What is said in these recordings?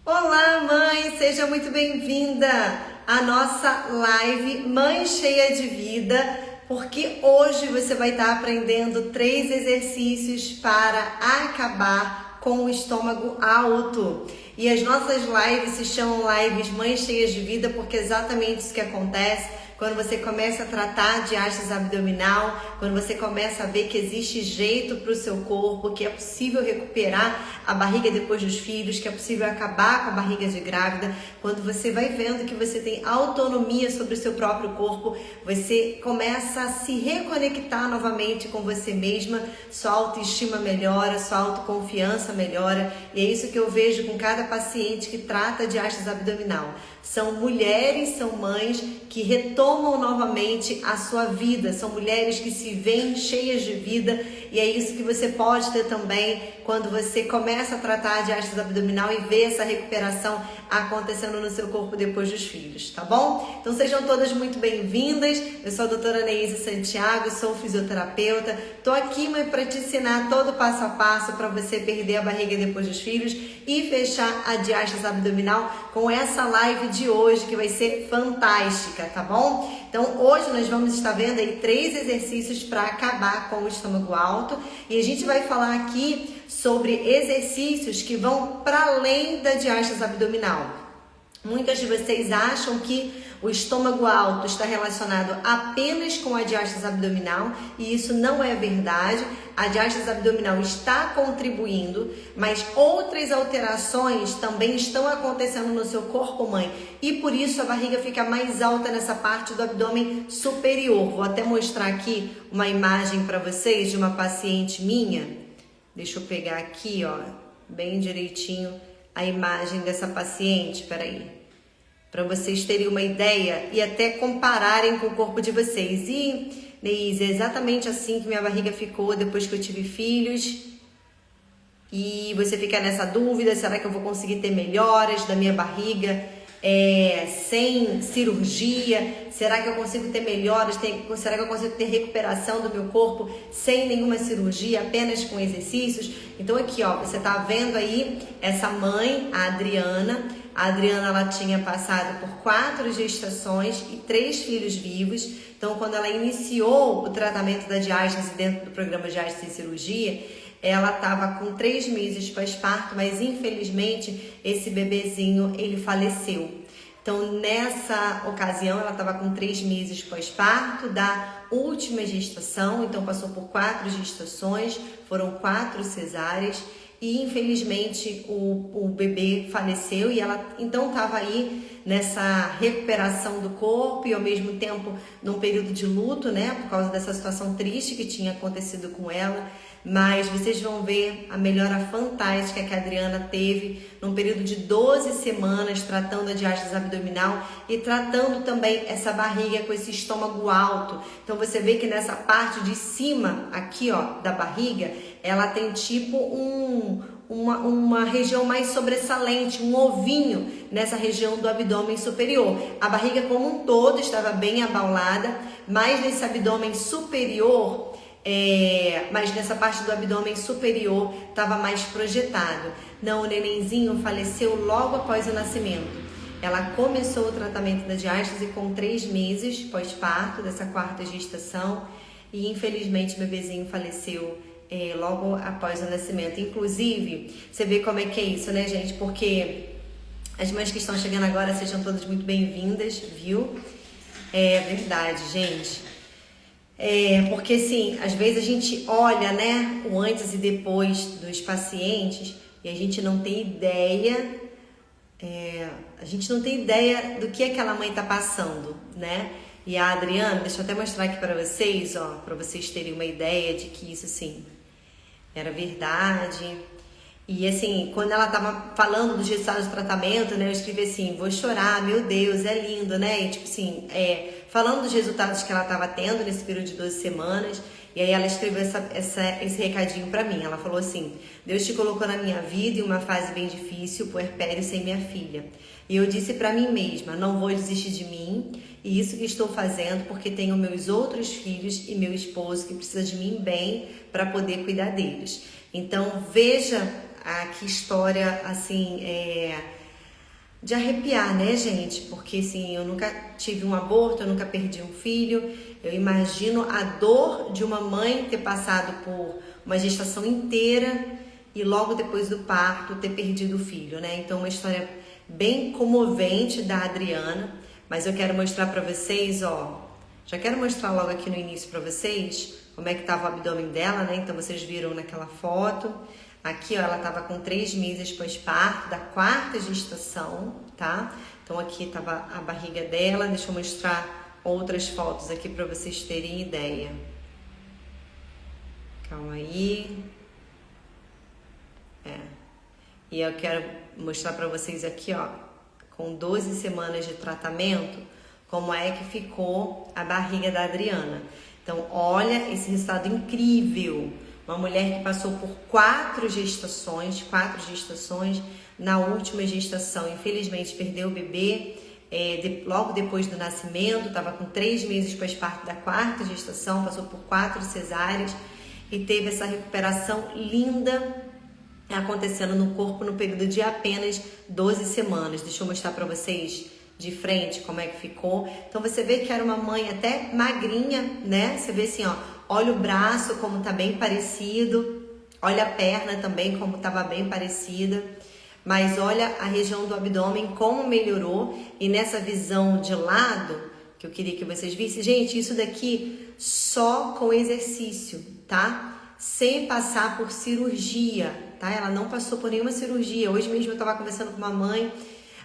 Olá, mãe! Seja muito bem-vinda à nossa live Mãe Cheia de Vida, porque hoje você vai estar aprendendo 3 exercícios para acabar com o estômago alto. E as nossas lives se chamam lives Mães Cheias de Vida, porque é exatamente isso que acontece. Quando você começa a tratar de diástase abdominal, quando você começa a ver que existe jeito para o seu corpo, que é possível recuperar a barriga depois dos filhos, que é possível acabar com a barriga de grávida, quando você vai vendo que você tem autonomia sobre o seu próprio corpo, você começa a se reconectar novamente com você mesma, sua autoestima melhora, sua autoconfiança melhora, e é isso que eu vejo com cada paciente que trata de diástase abdominal. São mulheres, são mães que retomam novamente a sua vida, são mulheres que se veem cheias de vida, e é isso que você pode ter também quando você começa a tratar de diástase abdominal e vê essa recuperação acontecendo no seu corpo depois dos filhos, tá bom? Então sejam todas muito bem-vindas. Eu sou a doutora Neise Santiago, sou fisioterapeuta, tô aqui para te ensinar todo o passo a passo para você perder a barriga depois dos filhos e fechar a diástase abdominal com essa live de hoje que vai ser fantástica, tá bom? Então hoje nós vamos estar vendo aí 3 exercícios para acabar com o estômago alto, e a gente vai falar aqui sobre exercícios que vão para além da diástase abdominal. Muitas de vocês acham que o estômago alto está relacionado apenas com a diástase abdominal, e isso não é verdade. A diástase abdominal está contribuindo, mas outras alterações também estão acontecendo no seu corpo, mãe, e por isso a barriga fica mais alta nessa parte do abdômen superior. Vou até mostrar aqui uma imagem para vocês de uma paciente minha. Deixa eu pegar aqui, ó, bem direitinho a imagem dessa paciente, peraí, para vocês terem uma ideia e até compararem com o corpo de vocês. E, Neise, é exatamente assim que minha barriga ficou depois que eu tive filhos. E você fica nessa dúvida, será que eu vou conseguir ter melhoras da minha barriga sem cirurgia? Será que eu consigo ter melhoras? Será que eu consigo ter recuperação do meu corpo sem nenhuma cirurgia, apenas com exercícios? Então aqui, ó, você tá vendo aí essa mãe, a Adriana. A Adriana, ela tinha passado por 4 gestações e 3 filhos vivos. Então, quando ela iniciou o tratamento da diástase dentro do programa Diástase Sem Cirurgia, ela estava com 3 meses pós-parto, mas infelizmente esse bebezinho ele faleceu. Então nessa ocasião ela estava com 3 meses pós-parto da última gestação, então passou por 4 gestações, foram 4 cesáreas e infelizmente o bebê faleceu, e ela então estava aí nessa recuperação do corpo e ao mesmo tempo num período de luto, né, por causa dessa situação triste que tinha acontecido com ela. Mas vocês vão ver a melhora fantástica que a Adriana teve num período de 12 semanas tratando a diástase abdominal e tratando também essa barriga com esse estômago alto. Então você vê que nessa parte de cima aqui, ó, da barriga, ela tem tipo uma região mais sobressalente, um ovinho nessa região do abdômen superior. A barriga como um todo estava bem abaulada, mas nesse abdômen superior, mas nessa parte do abdômen superior estava mais projetado. Não, o nenenzinho faleceu logo após o nascimento. Ela começou o tratamento da diástase com 3 meses pós-parto dessa 4ª gestação, e infelizmente o bebezinho faleceu logo após o nascimento. Inclusive, você vê como é que é isso, né, gente? Porque as mães que estão chegando agora, sejam todas muito bem-vindas, viu? É verdade, gente. Porque assim, às vezes a gente olha, né, o antes e depois dos pacientes e a gente não tem ideia, do que aquela mãe tá passando, né? E a Adriana, deixa eu até mostrar aqui para vocês, ó, para vocês terem uma ideia de que isso, assim, era verdade. E assim, quando ela tava falando dos resultados do tratamento, né, eu escrevi assim: vou chorar, meu Deus, é lindo, né? E tipo assim, falando dos resultados que ela tava tendo nesse período de 12 semanas. E aí ela escreveu esse recadinho pra mim. Ela falou assim: Deus te colocou na minha vida em uma fase bem difícil, puerpério sem minha filha. E eu disse pra mim mesma: não vou desistir de mim, e isso que estou fazendo porque tenho meus outros filhos e meu esposo que precisa de mim bem para poder cuidar deles. Então veja que história assim de arrepiar, né, gente? Porque assim, eu nunca tive um aborto, eu nunca perdi um filho. Eu imagino a dor de uma mãe ter passado por uma gestação inteira e logo depois do parto ter perdido o filho, né? Então, uma história bem comovente da Adriana, mas eu quero mostrar pra vocês, ó, já quero mostrar logo aqui no início pra vocês como é que tava o abdômen dela, né? Então, vocês viram naquela foto. Aqui, ó, ela tava com 3 meses pós-parto, da 4ª gestação, tá? Então, aqui tava a barriga dela. Deixa eu mostrar outras fotos aqui pra vocês terem ideia. Calma aí. E eu quero mostrar pra vocês aqui, ó, com 12 semanas de tratamento, como é que ficou a barriga da Adriana. Então, olha esse resultado incrível. Uma mulher que passou por 4 gestações, na última gestação, infelizmente, perdeu o bebê logo depois do nascimento, estava com 3 meses pós-parto da 4ª gestação, passou por 4 cesáreas e teve essa recuperação linda acontecendo no corpo no período de apenas 12 semanas. Deixa eu mostrar para vocês de frente como é que ficou. Então você vê que era uma mãe até magrinha, né? Você vê assim, ó, olha o braço como tá bem parecido, olha a perna também como tava bem parecida, mas olha a região do abdômen como melhorou. E nessa visão de lado, que eu queria que vocês vissem, gente, isso daqui só com exercício, tá? Sem passar por cirurgia, tá? Ela não passou por nenhuma cirurgia. Hoje mesmo eu tava conversando com uma mãe.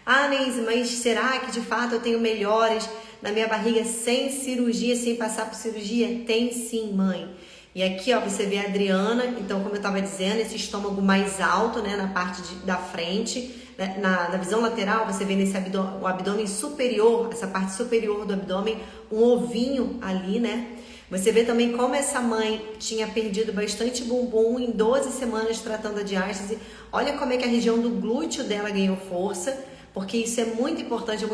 Ah, Neise, mas será que de fato eu tenho melhores na minha barriga sem cirurgia, sem passar por cirurgia? Tem sim, mãe. E aqui, ó, você vê a Adriana. Então, como eu tava dizendo, esse estômago mais alto, né, na parte da frente, né, na visão lateral, você vê nesse o abdômen superior, essa parte superior do abdômen, um ovinho ali, né? Você vê também como essa mãe tinha perdido bastante bumbum em 12 semanas tratando a diástase. Olha como é que a região do glúteo dela ganhou força, porque isso é muito importante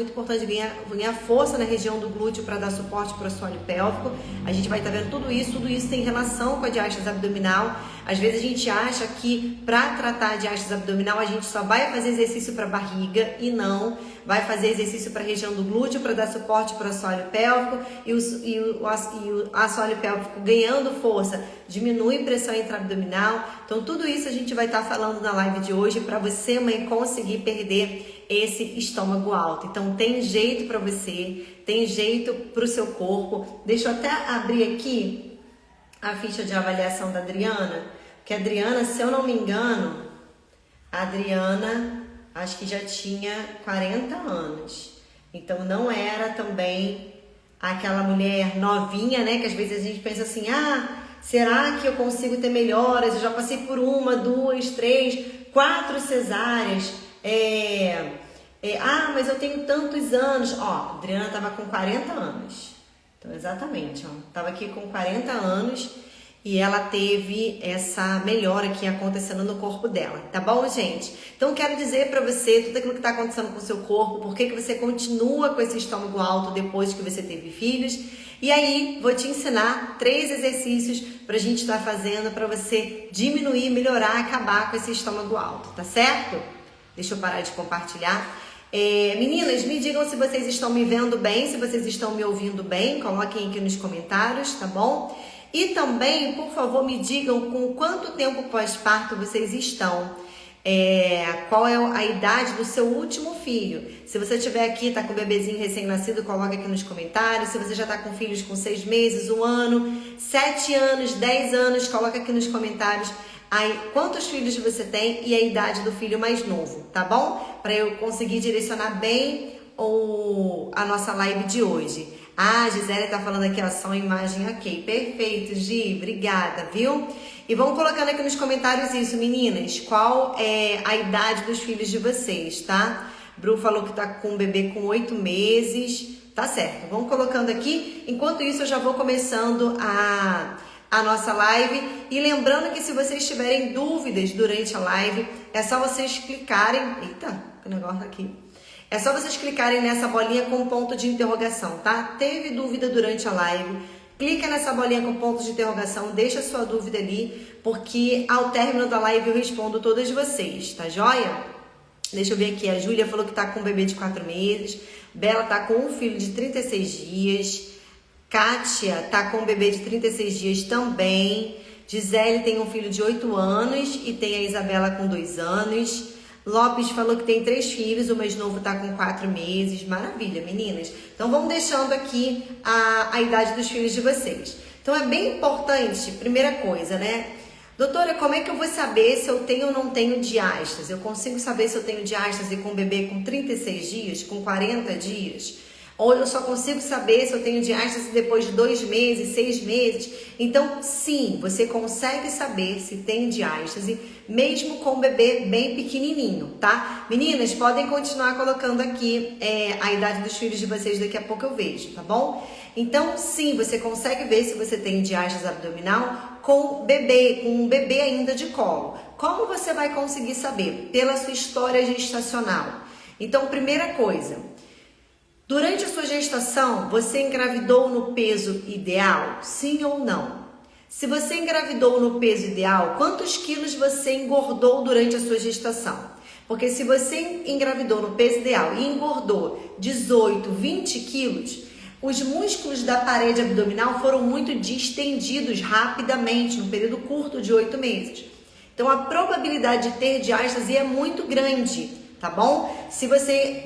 ganhar força na região do glúteo para dar suporte para o assoalho pélvico. A gente vai estar vendo tudo isso tem relação com a diástase abdominal. Às vezes a gente acha que para tratar a diástase abdominal a gente só vai fazer exercício para a barriga e não. Vai fazer exercício para a região do glúteo para dar suporte para o assoalho pélvico e o assoalho pélvico ganhando força diminui pressão intraabdominal. Então tudo isso a gente vai estar falando na live de hoje para você, mãe, conseguir perder esse estômago alto. Então tem jeito para você, tem jeito para o seu corpo. Deixa eu até abrir aqui a ficha de avaliação da Adriana, porque a Adriana, se eu não me engano, a Adriana acho que já tinha 40 anos. Então não era também aquela mulher novinha, né? Que às vezes a gente pensa assim, será que eu consigo ter melhoras? Eu já passei por 1, 2, 3, 4 cesáreas. Mas eu tenho tantos anos. Ó, a Adriana tava com 40 anos. Então exatamente, ó. Tava aqui com 40 anos. E ela teve essa melhora aqui acontecendo no corpo dela, tá bom, gente? Então, quero dizer pra você tudo aquilo que tá acontecendo com o seu corpo, por que você continua com esse estômago alto depois que você teve filhos. E aí, vou te ensinar 3 exercícios pra gente estar fazendo pra você diminuir, melhorar, acabar com esse estômago alto, tá certo? Deixa eu parar de compartilhar. Meninas, me digam se vocês estão me vendo bem, se vocês estão me ouvindo bem, coloquem aqui nos comentários, tá bom? E também, por favor, me digam com quanto tempo pós-parto vocês estão. Qual é a idade do seu último filho? Se você estiver aqui, tá com um bebezinho recém-nascido, coloca aqui nos comentários. Se você já tá com filhos com 6 meses, 1 ano, 7 anos, 10 anos, coloca aqui nos comentários aí quantos filhos você tem e a idade do filho mais novo, tá bom? Para eu conseguir direcionar bem a nossa live de hoje. A Gisele tá falando aqui, ó, som e imagem ok. Perfeito, Gi, obrigada, viu? E vão colocando aqui nos comentários isso, meninas. Qual é a idade dos filhos de vocês, tá? Bru falou que tá com um bebê com 8 meses. Tá certo, vão colocando aqui. Enquanto isso, eu já vou começando a nossa live. E lembrando que se vocês tiverem dúvidas durante a live, é só vocês clicarem... Eita, que negócio aqui. É só vocês clicarem nessa bolinha com ponto de interrogação, tá? Teve dúvida durante a live? Clica nessa bolinha com ponto de interrogação, deixa a sua dúvida ali, porque ao término da live eu respondo todas vocês, tá joia? Deixa eu ver aqui, a Júlia falou que tá com um bebê de 4 meses, Bela tá com um filho de 36 dias, Kátia tá com um bebê de 36 dias também, Gisele tem um filho de 8 anos e tem a Isabela com 2 anos, Lopes falou que tem 3 filhos, o mais novo tá com 4 meses, maravilha, meninas. Então vamos deixando aqui a idade dos filhos de vocês. Então é bem importante, primeira coisa, né? Doutora, como é que eu vou saber se eu tenho ou não tenho diástase? Eu consigo saber se eu tenho diástase com um bebê com 36 dias, com 40 dias? Ou eu só consigo saber se eu tenho diástase depois de 2 meses, 6 meses? Então, sim, você consegue saber se tem diástase, mesmo com o bebê bem pequenininho, tá? Meninas, podem continuar colocando aqui a idade dos filhos de vocês, daqui a pouco eu vejo, tá bom? Então, sim, você consegue ver se você tem diástase abdominal com um bebê ainda de colo. Como você vai conseguir saber? Pela sua história gestacional. Então, primeira coisa, durante a sua gestação, você engravidou no peso ideal? Sim ou não? Se você engravidou no peso ideal, quantos quilos você engordou durante a sua gestação? Porque se você engravidou no peso ideal e engordou 18, 20 quilos, os músculos da parede abdominal foram muito distendidos rapidamente, num período curto de 8 meses. Então, a probabilidade de ter diástase é muito grande, tá bom? Se você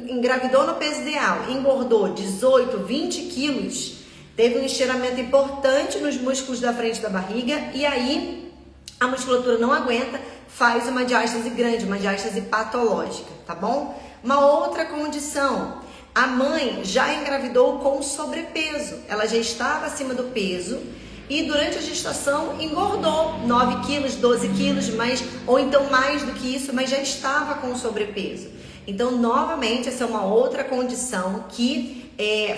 engravidou no peso ideal e engordou 18, 20 quilos, teve um estiramento importante nos músculos da frente da barriga e aí a musculatura não aguenta, faz uma diástase grande, uma diástase patológica, tá bom? Uma outra condição, a mãe já engravidou com sobrepeso, ela já estava acima do peso e durante a gestação engordou 9 quilos, 12 quilos, ou então mais do que isso, mas já estava com sobrepeso. Então, novamente, essa é uma outra condição que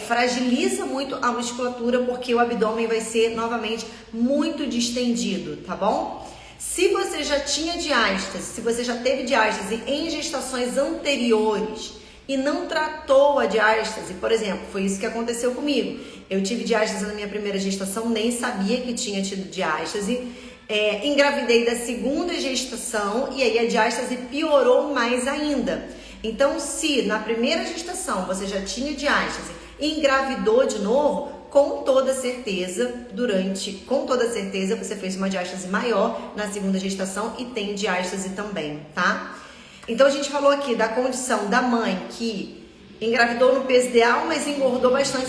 fragiliza muito a musculatura, porque o abdômen vai ser, novamente, muito distendido, tá bom? Se você já tinha diástase, se você já teve diástase em gestações anteriores e não tratou a diástase, por exemplo, foi isso que aconteceu comigo. Eu tive diástase na minha primeira gestação, nem sabia que tinha tido diástase. Engravidei da segunda gestação e aí a diástase piorou mais ainda. Então, se na primeira gestação você já tinha diástase e engravidou de novo, com toda certeza você fez uma diástase maior na segunda gestação e tem diástase também, tá? Então, a gente falou aqui da condição da mãe que engravidou no peso ideal, mas engordou bastante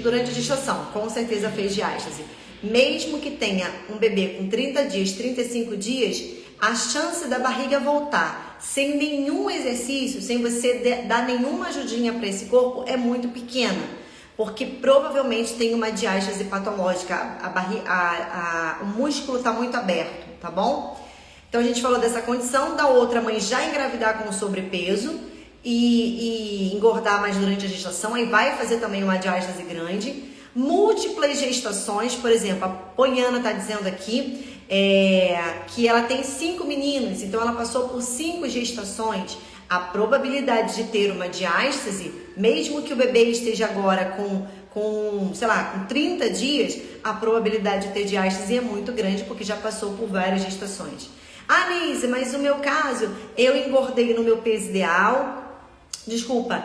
durante a gestação. Com certeza fez diástase. Mesmo que tenha um bebê com 30 dias, 35 dias, a chance da barriga voltar sem nenhum exercício, sem você dar nenhuma ajudinha para esse corpo, é muito pequena. Porque provavelmente tem uma diástase patológica, o músculo está muito aberto, tá bom? Então, a gente falou dessa condição, da outra mãe já engravidar com sobrepeso e engordar mais durante a gestação, aí vai fazer também uma diástase grande. Múltiplas gestações, por exemplo, a Poliana está dizendo aqui que ela tem 5 meninos, então ela passou por 5 gestações. A probabilidade de ter uma diástase, mesmo que o bebê esteja agora com 30 dias, a probabilidade de ter diástase é muito grande, porque já passou por várias gestações. Ah, Neise, mas no meu caso, eu engordei no meu peso ideal. Desculpa,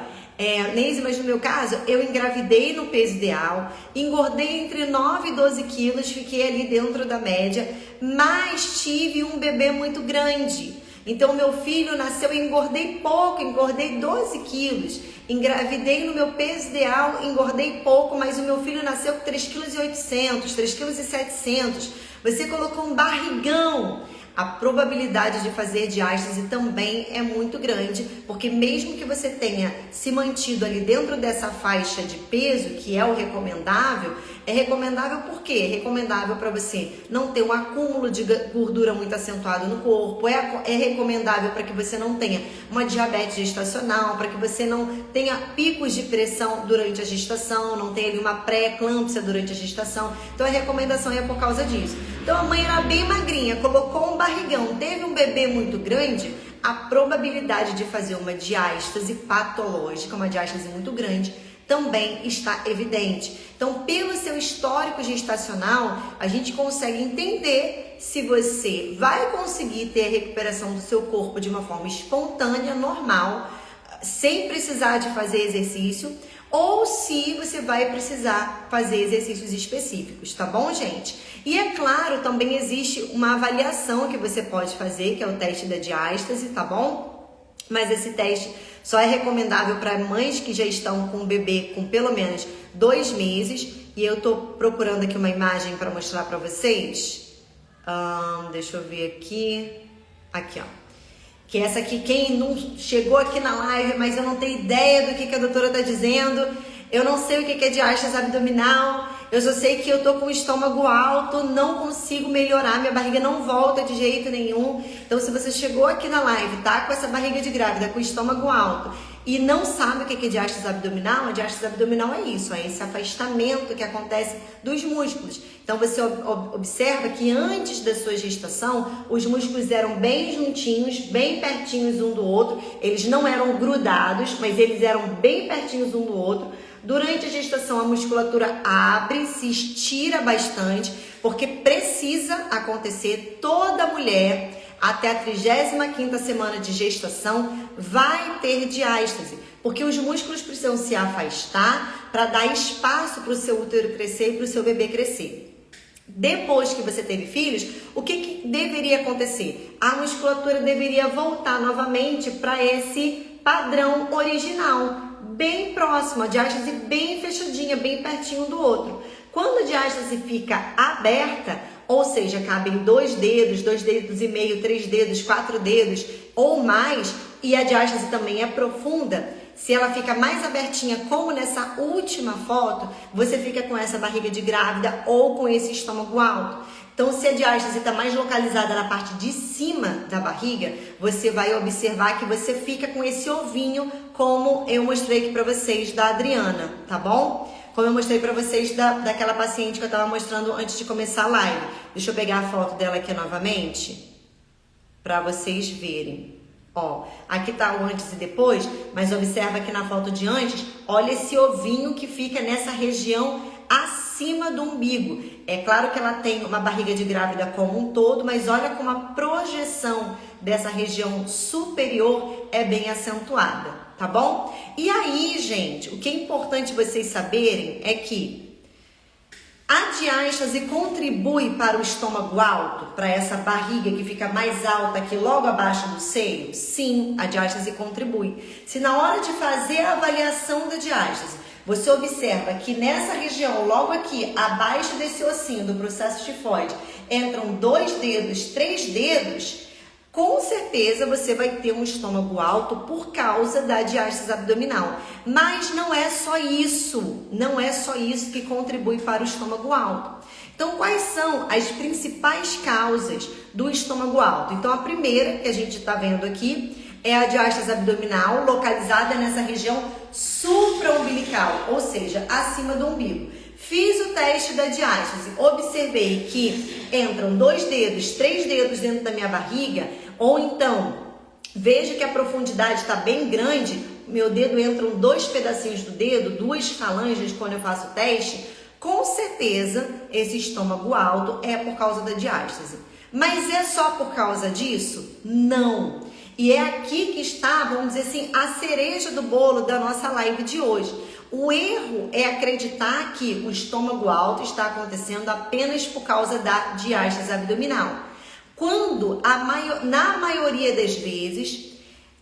Neise, mas no meu caso, eu engravidei no peso ideal, engordei entre 9 e 12 quilos, fiquei ali dentro da média, mas tive um bebê muito grande. Então, meu filho nasceu e engordei pouco, engordei 12 quilos. Engravidei no meu peso ideal, engordei pouco, mas o meu filho nasceu com 3,8 kg, 3,7 kg. Você colocou um barrigão. A probabilidade de fazer diástase também é muito grande, porque mesmo que você tenha se mantido ali dentro dessa faixa de peso, que é o recomendável, é recomendável por quê? É recomendável para você não ter um acúmulo de gordura muito acentuado no corpo, é recomendável para que você não tenha uma diabetes gestacional, para que você não tenha picos de pressão durante a gestação, não tenha ali uma pré-eclâmpsia durante a gestação. Então a recomendação é por causa disso. Então a mãe era bem magrinha, colocou um barrigão, teve um bebê muito grande, a probabilidade de fazer uma diástase patológica, uma diástase muito grande, também está evidente. Então, pelo seu histórico gestacional, a gente consegue entender se você vai conseguir ter a recuperação do seu corpo de uma forma espontânea, normal, sem precisar de fazer exercício, ou se você vai precisar fazer exercícios específicos, tá bom, gente? E é claro, também existe uma avaliação que você pode fazer, que é o teste da diástase, tá bom? Mas esse teste só é recomendável para mães que já estão com o bebê com pelo menos 2 meses. E eu tô procurando aqui uma imagem para mostrar para vocês. Deixa eu ver aqui. Aqui, ó. Que essa aqui, quem não chegou aqui na live, mas eu não tenho ideia do que a doutora tá dizendo. Eu não sei o que é diástase abdominal. Eu só sei que eu tô com o estômago alto, não consigo melhorar, minha barriga não volta de jeito nenhum. Então, se você chegou aqui na live, tá com essa barriga de grávida, com o estômago alto, e não sabe o que é diástase abdominal, a diástase abdominal é isso, é esse afastamento que acontece dos músculos. Então, você observa que antes da sua gestação, os músculos eram bem juntinhos, bem pertinhos um do outro. Eles não eram grudados, mas eles eram bem pertinhos um do outro. Durante a gestação, a musculatura abre, se estira bastante, porque precisa acontecer. Toda mulher, até a 35ª semana de gestação, vai ter diástase, porque os músculos precisam se afastar para dar espaço para o seu útero crescer e para o seu bebê crescer. Depois que você teve filhos, o que deveria acontecer? A musculatura deveria voltar novamente para esse padrão original, bem próximo, a diástase bem fechadinha, bem pertinho do outro. Quando a diástase fica aberta, ou seja, cabem 2 dedos e meio, 3 dedos, 4 dedos ou mais, e a diástase também é profunda, se ela fica mais abertinha, como nessa última foto, você fica com essa barriga de grávida ou com esse estômago alto. Então, se a diástase está mais localizada na parte de cima da barriga, você vai observar que você fica com esse ovinho, como eu mostrei aqui para vocês da Adriana, tá bom? Como eu mostrei para vocês daquela paciente que eu estava mostrando antes de começar a live. Deixa eu pegar a foto dela aqui novamente, para vocês verem. Ó, aqui tá o antes e depois, mas observa aqui na foto de antes, olha esse ovinho que fica nessa região acima do umbigo. É claro que ela tem uma barriga de grávida como um todo, mas olha como a projeção dessa região superior é bem acentuada, tá bom? E aí, gente, o que é importante vocês saberem é que a diástase contribui para o estômago alto, para essa barriga que fica mais alta aqui logo abaixo do seio? Sim, a diástase contribui. Se na hora de fazer a avaliação da diástase, você observa que nessa região, logo aqui, abaixo desse ossinho do processo tifoide, entram 2 dedos, 3 dedos, com certeza você vai ter um estômago alto por causa da diástase abdominal. Mas não é só isso, não é só isso que contribui para o estômago alto. Então, quais são as principais causas do estômago alto? Então, a primeira que a gente está vendo aqui é a diástase abdominal, localizada nessa região supraumbilical, ou seja, acima do umbigo. Fiz o teste da diástase, observei que entram 2 dedos, 3 dedos dentro da minha barriga, ou então vejo que a profundidade está bem grande, meu dedo entram 2 pedacinhos do dedo, 2 falanges quando eu faço o teste, com certeza esse estômago alto é por causa da diástase. Mas é só por causa disso? Não. E é aqui que está, vamos dizer assim, a cereja do bolo da nossa live de hoje. O erro é acreditar que o estômago alto está acontecendo apenas por causa da diástase abdominal. Quando, na maioria das vezes,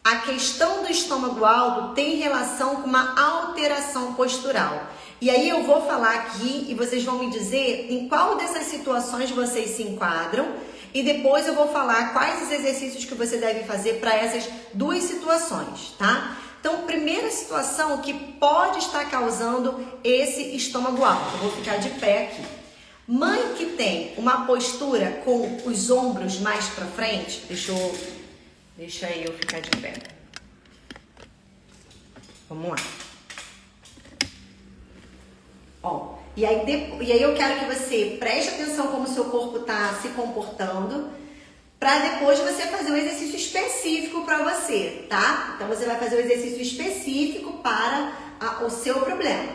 a questão do estômago alto tem relação com uma alteração postural. E aí eu vou falar aqui e vocês vão me dizer em qual dessas situações vocês se enquadram. E depois eu vou falar quais os exercícios que você deve fazer para essas 2 situações, tá? Então, primeira situação que pode estar causando esse estômago alto. Eu vou ficar de pé aqui. Mãe que tem uma postura com os ombros mais para frente, deixa eu ficar de pé. Vamos lá. Ó, e aí eu quero que você preste atenção como o seu corpo está se comportando. para depois você fazer um exercício específico para você, tá? Então você vai fazer um exercício específico para o seu problema.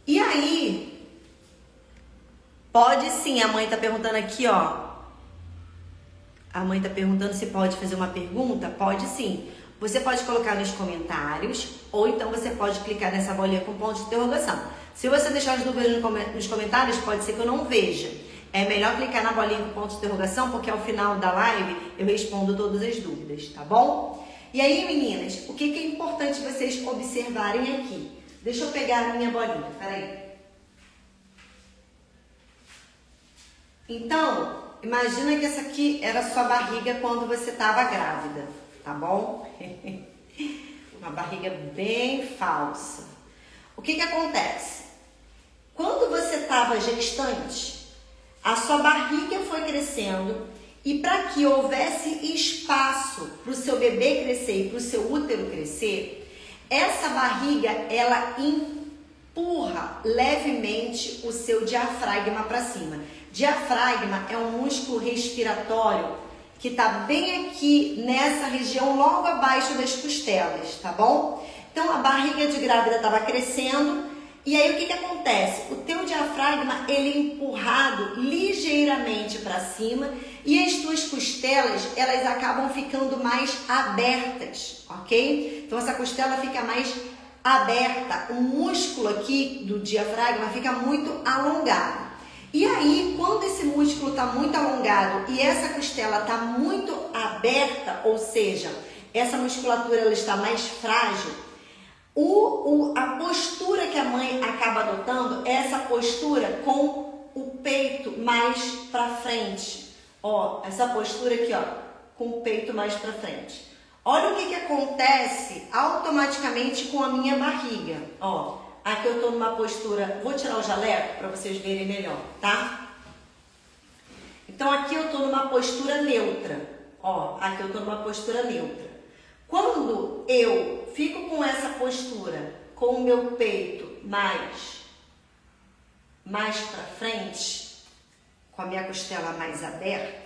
E aí, pode sim, a mãe tá perguntando aqui, ó. A mãe tá perguntando se pode fazer uma pergunta? Pode sim. Você pode colocar nos comentários, ou então você pode clicar nessa bolinha com ponto de interrogação. Se você deixar as dúvidas nos comentários, pode ser que eu não veja. É melhor clicar na bolinha com ponto de interrogação, porque ao final da live eu respondo todas as dúvidas, tá bom? E aí, meninas, o que é importante vocês observarem aqui? Deixa eu pegar a minha bolinha, peraí. Então, imagina que essa aqui era a sua barriga quando você estava grávida, tá bom? Uma barriga bem falsa. O que acontece? Quando você estava gestante, a sua barriga foi crescendo e para que houvesse espaço para o seu bebê crescer e para o seu útero crescer, essa barriga, ela empurra levemente o seu diafragma para cima. Diafragma é um músculo respiratório que está bem aqui nessa região, logo abaixo das costelas, tá bom? Então a barriga de grávida estava crescendo e aí o que acontece? O teu diafragma ele é empurrado ligeiramente para cima e as tuas costelas elas acabam ficando mais abertas, ok? Então essa costela fica mais aberta, o músculo aqui do diafragma fica muito alongado. E aí, quando esse músculo está muito alongado e essa costela está muito aberta, ou seja, essa musculatura ela está mais frágil, a postura que a mãe acaba adotando é essa postura com o peito mais para frente. Ó, essa postura aqui, ó, com o peito mais para frente. Olha o que acontece automaticamente com a minha barriga, ó. Aqui eu tô numa postura, vou tirar o jaleco para vocês verem melhor, tá? Então aqui eu tô numa postura neutra, ó, aqui eu tô numa postura neutra. Quando eu fico com essa postura, com o meu peito mais para frente, com a minha costela mais aberta,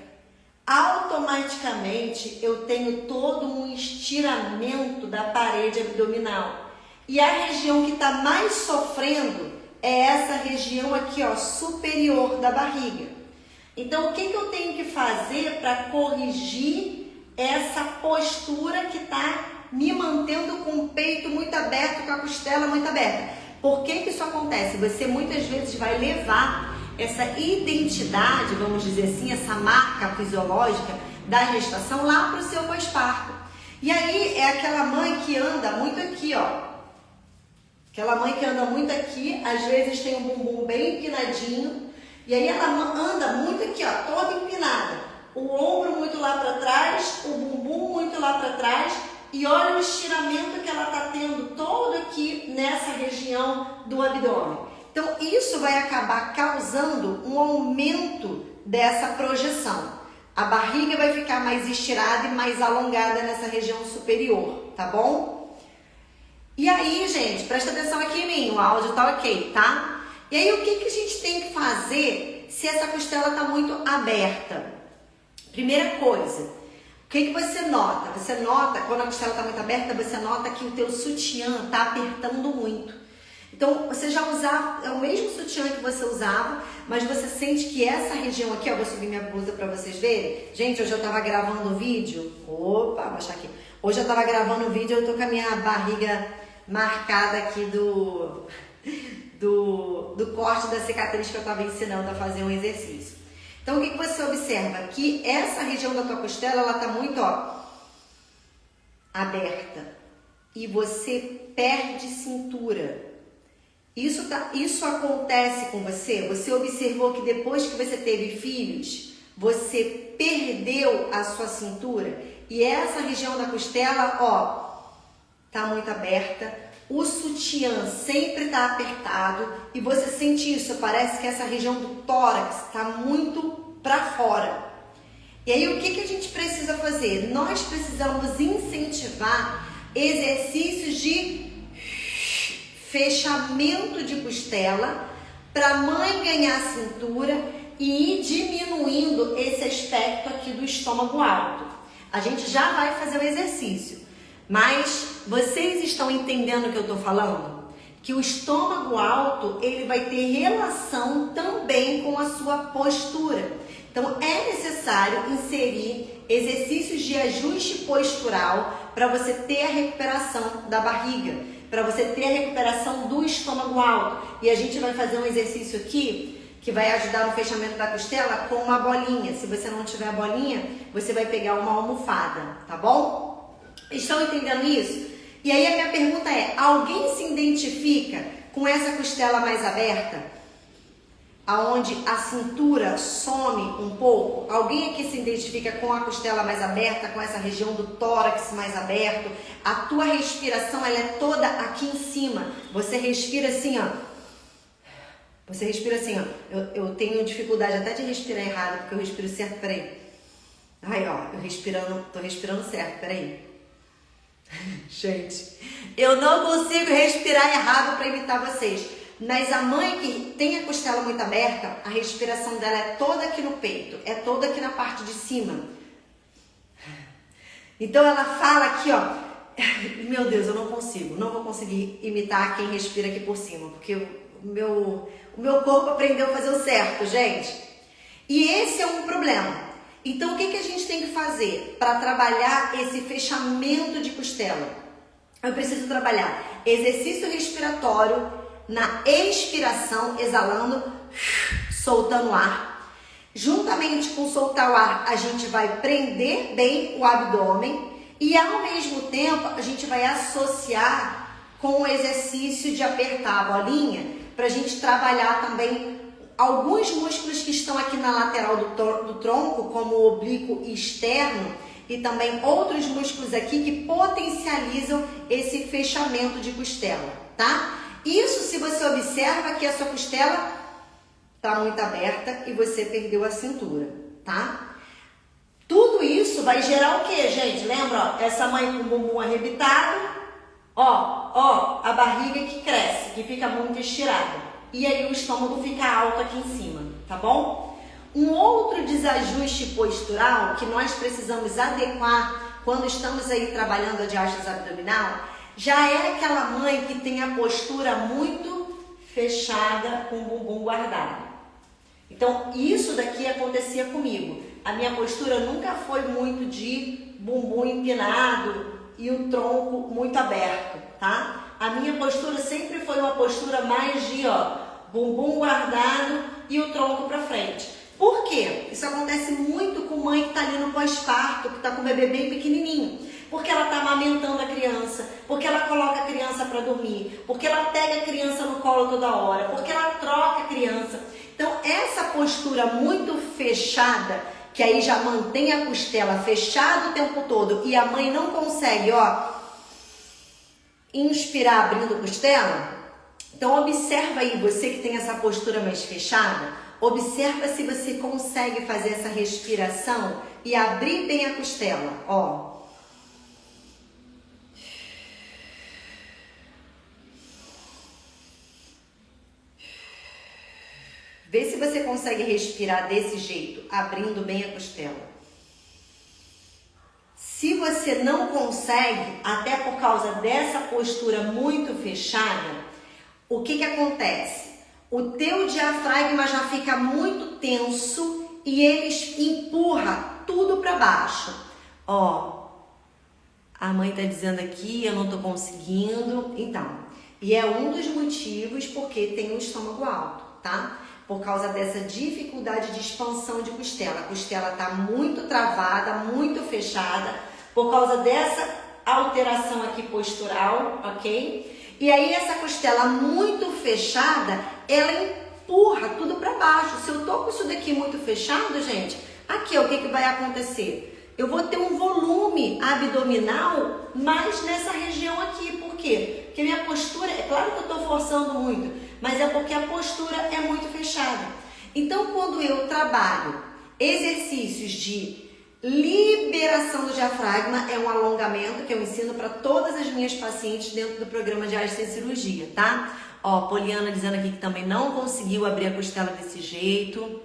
automaticamente eu tenho todo um estiramento da parede abdominal. E a região que está mais sofrendo é essa região aqui, ó, superior da barriga. Então, o que eu tenho que fazer para corrigir essa postura que está me mantendo com o peito muito aberto, com a costela muito aberta? Por que isso acontece? Você muitas vezes vai levar essa identidade, vamos dizer assim, essa marca fisiológica da gestação lá para o seu pós-parto. E aí é aquela mãe que anda muito aqui, ó. Aquela mãe que anda muito aqui, às vezes tem um bumbum bem empinadinho, e aí ela anda muito aqui, ó, toda empinada. O ombro muito lá para trás, o bumbum muito lá para trás, e olha o estiramento que ela está tendo todo aqui nessa região do abdômen. Então, isso vai acabar causando um aumento dessa projeção. A barriga vai ficar mais estirada e mais alongada nessa região superior, tá bom? E aí, gente, presta atenção aqui em mim, o áudio tá ok, tá? E aí, o que a gente tem que fazer se essa costela tá muito aberta? Primeira coisa, o que você nota? Você nota, quando a costela tá muito aberta, você nota que o teu sutiã tá apertando muito. Então, você já usava, é o mesmo sutiã que você usava, mas você sente que essa região aqui, ó, vou subir minha blusa pra vocês verem. Gente, hoje eu tava gravando o vídeo, opa, vou achar aqui. Hoje eu tava gravando o vídeo, eu tô com a minha barriga marcada aqui do corte da cicatriz que eu estava ensinando a fazer um exercício. Então, o que você observa? Que essa região da tua costela, ela tá muito, ó, aberta. E você perde cintura. Isso acontece com você? Você observou que depois que você teve filhos, você perdeu a sua cintura? E essa região da costela, ó, tá muito aberta, o sutiã sempre tá apertado e você sente isso, parece que essa região do tórax tá muito para fora. E aí o que a gente precisa fazer? Nós precisamos incentivar exercícios de fechamento de costela para a mãe ganhar cintura e ir diminuindo esse aspecto aqui do estômago alto. A gente já vai fazer o exercício, mas vocês estão entendendo o que eu estou falando? Que o estômago alto, ele vai ter relação também com a sua postura. Então, é necessário inserir exercícios de ajuste postural para você ter a recuperação da barriga, para você ter a recuperação do estômago alto. E a gente vai fazer um exercício aqui que vai ajudar no fechamento da costela com uma bolinha. Se você não tiver a bolinha, você vai pegar uma almofada, tá bom? Estão entendendo isso? E aí a minha pergunta é, alguém se identifica com essa costela mais aberta? Aonde a cintura some um pouco? Alguém aqui se identifica com a costela mais aberta, com essa região do tórax mais aberto? A tua respiração, ela é toda aqui em cima. Você respira assim, ó. Você respira assim, ó. Eu tenho dificuldade até de respirar errado, porque eu respiro certo, peraí. Ai, ó, tô respirando certo, peraí. Gente, eu não consigo respirar errado para imitar vocês. Mas a mãe que tem a costela muito aberta, a respiração dela é toda aqui no peito, é toda aqui na parte de cima. Então ela fala aqui, ó. Meu Deus, eu não vou conseguir imitar quem respira aqui por cima, porque o meu corpo aprendeu a fazer o certo, gente. E esse é um problema. Então, o que a gente tem que fazer para trabalhar esse fechamento de costela? Eu preciso trabalhar exercício respiratório na expiração, exalando, soltando o ar. Juntamente com soltar o ar, a gente vai prender bem o abdômen e, ao mesmo tempo, a gente vai associar com o exercício de apertar a bolinha para a gente trabalhar também alguns músculos que estão aqui na lateral do tronco, como o oblíquo externo, e também outros músculos aqui que potencializam esse fechamento de costela, tá? Isso se você observa que a sua costela tá muito aberta e você perdeu a cintura, tá? Tudo isso vai gerar o quê, gente? Lembra, ó, essa mãe com o bumbum arrebitado, ó, a barriga que cresce, que fica muito estirada. E aí o estômago fica alto aqui em cima, tá bom? Um outro desajuste postural que nós precisamos adequar quando estamos aí trabalhando a diástase abdominal, já é aquela mãe que tem a postura muito fechada com o bumbum guardado. Então, isso daqui acontecia comigo. A minha postura nunca foi muito de bumbum empinado e o tronco muito aberto, tá? A minha postura sempre foi uma postura mais de, ó, bumbum guardado e o tronco para frente. Por quê? Isso acontece muito com mãe que está ali no pós-parto, que está com o bebê bem pequenininho. Porque ela está amamentando a criança, porque ela coloca a criança para dormir, porque ela pega a criança no colo toda hora, porque ela troca a criança. Então, essa postura muito fechada, que aí já mantém a costela fechada o tempo todo e a mãe não consegue, ó, inspirar abrindo costela. Então observa aí, você que tem essa postura mais fechada, observa se você consegue fazer essa respiração e abrir bem a costela, ó. Vê se você consegue respirar desse jeito, abrindo bem a costela. Se você não consegue, até por causa dessa postura muito fechada, o que acontece? O teu diafragma já fica muito tenso e ele empurra tudo para baixo. Ó, a mãe tá dizendo aqui, eu não tô conseguindo. Então, e é um dos motivos porque tem o estômago alto, tá? Por causa dessa dificuldade de expansão de costela. A costela tá muito travada, muito fechada, por causa dessa alteração aqui postural, ok? E aí essa costela muito fechada, ela empurra tudo para baixo. Se eu tô com isso daqui muito fechado, gente, aqui ó, o que vai acontecer? Eu vou ter um volume abdominal mais nessa região aqui. Por quê? Porque minha postura, é claro que eu tô forçando muito, mas é porque a postura é muito fechada. Então, quando eu trabalho exercícios de liberação do diafragma, é um alongamento que eu ensino para todas as minhas pacientes dentro do programa de Diástase sem cirurgia, tá? Ó, Poliana dizendo aqui que também não conseguiu abrir a costela desse jeito.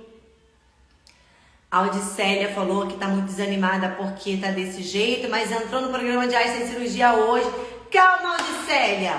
A Audicélia falou que tá muito desanimada porque tá desse jeito, mas entrou no programa de Arte Sem Cirurgia hoje. Calma, Audicélia!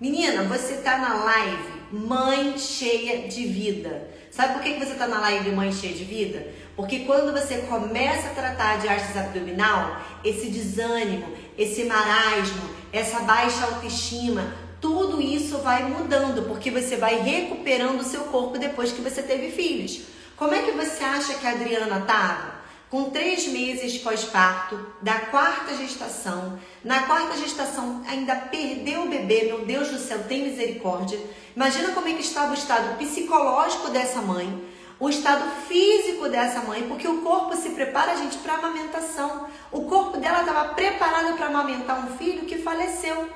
Menina, você tá na live Mãe Cheia de Vida. Sabe por que você tá na live Mãe Cheia de Vida? Porque quando você começa a tratar de hastes abdominal, esse desânimo, esse marasmo, essa baixa autoestima, tudo isso vai mudando, porque você vai recuperando o seu corpo depois que você teve filhos. Como é que você acha que a Adriana estava? Com 3 meses pós-parto, da 4ª gestação. Na 4ª gestação ainda perdeu o bebê, meu Deus do céu, tem misericórdia. Imagina como é que estava o estado psicológico dessa mãe, o estado físico dessa mãe, porque o corpo se prepara, gente, para amamentação. O corpo dela estava preparado para amamentar um filho que faleceu.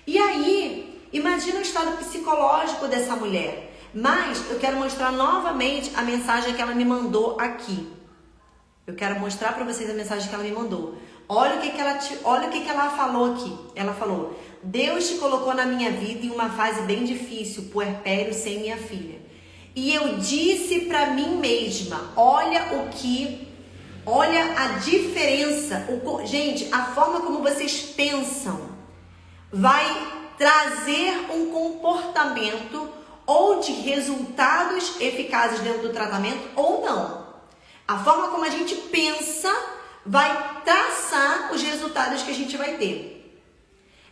E aí, imagina o estado psicológico dessa mulher. Mas eu quero mostrar novamente a mensagem que ela me mandou aqui. Eu quero mostrar para vocês a mensagem que ela me mandou. Olha o que ela falou aqui. Ela falou: Deus te colocou na minha vida em uma fase bem difícil, puerpério sem minha filha. E eu disse para mim mesma, olha a diferença. Gente, a forma como vocês pensam vai trazer um comportamento ou de resultados eficazes dentro do tratamento ou não. A forma como a gente pensa vai traçar os resultados que a gente vai ter.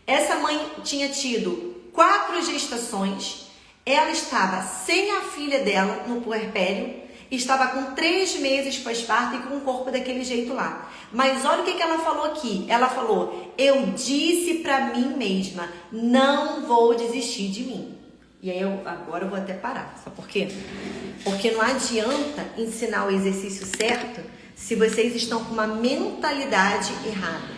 Essa mãe tinha tido 4 gestações, ela estava sem a filha dela no puerpério, estava com 3 meses pós-parto e com o corpo daquele jeito lá. Mas olha o que ela falou aqui. Ela falou: eu disse pra mim mesma, não vou desistir de mim. E aí agora eu vou até parar. Sabe por quê? Porque não adianta ensinar o exercício certo se vocês estão com uma mentalidade errada.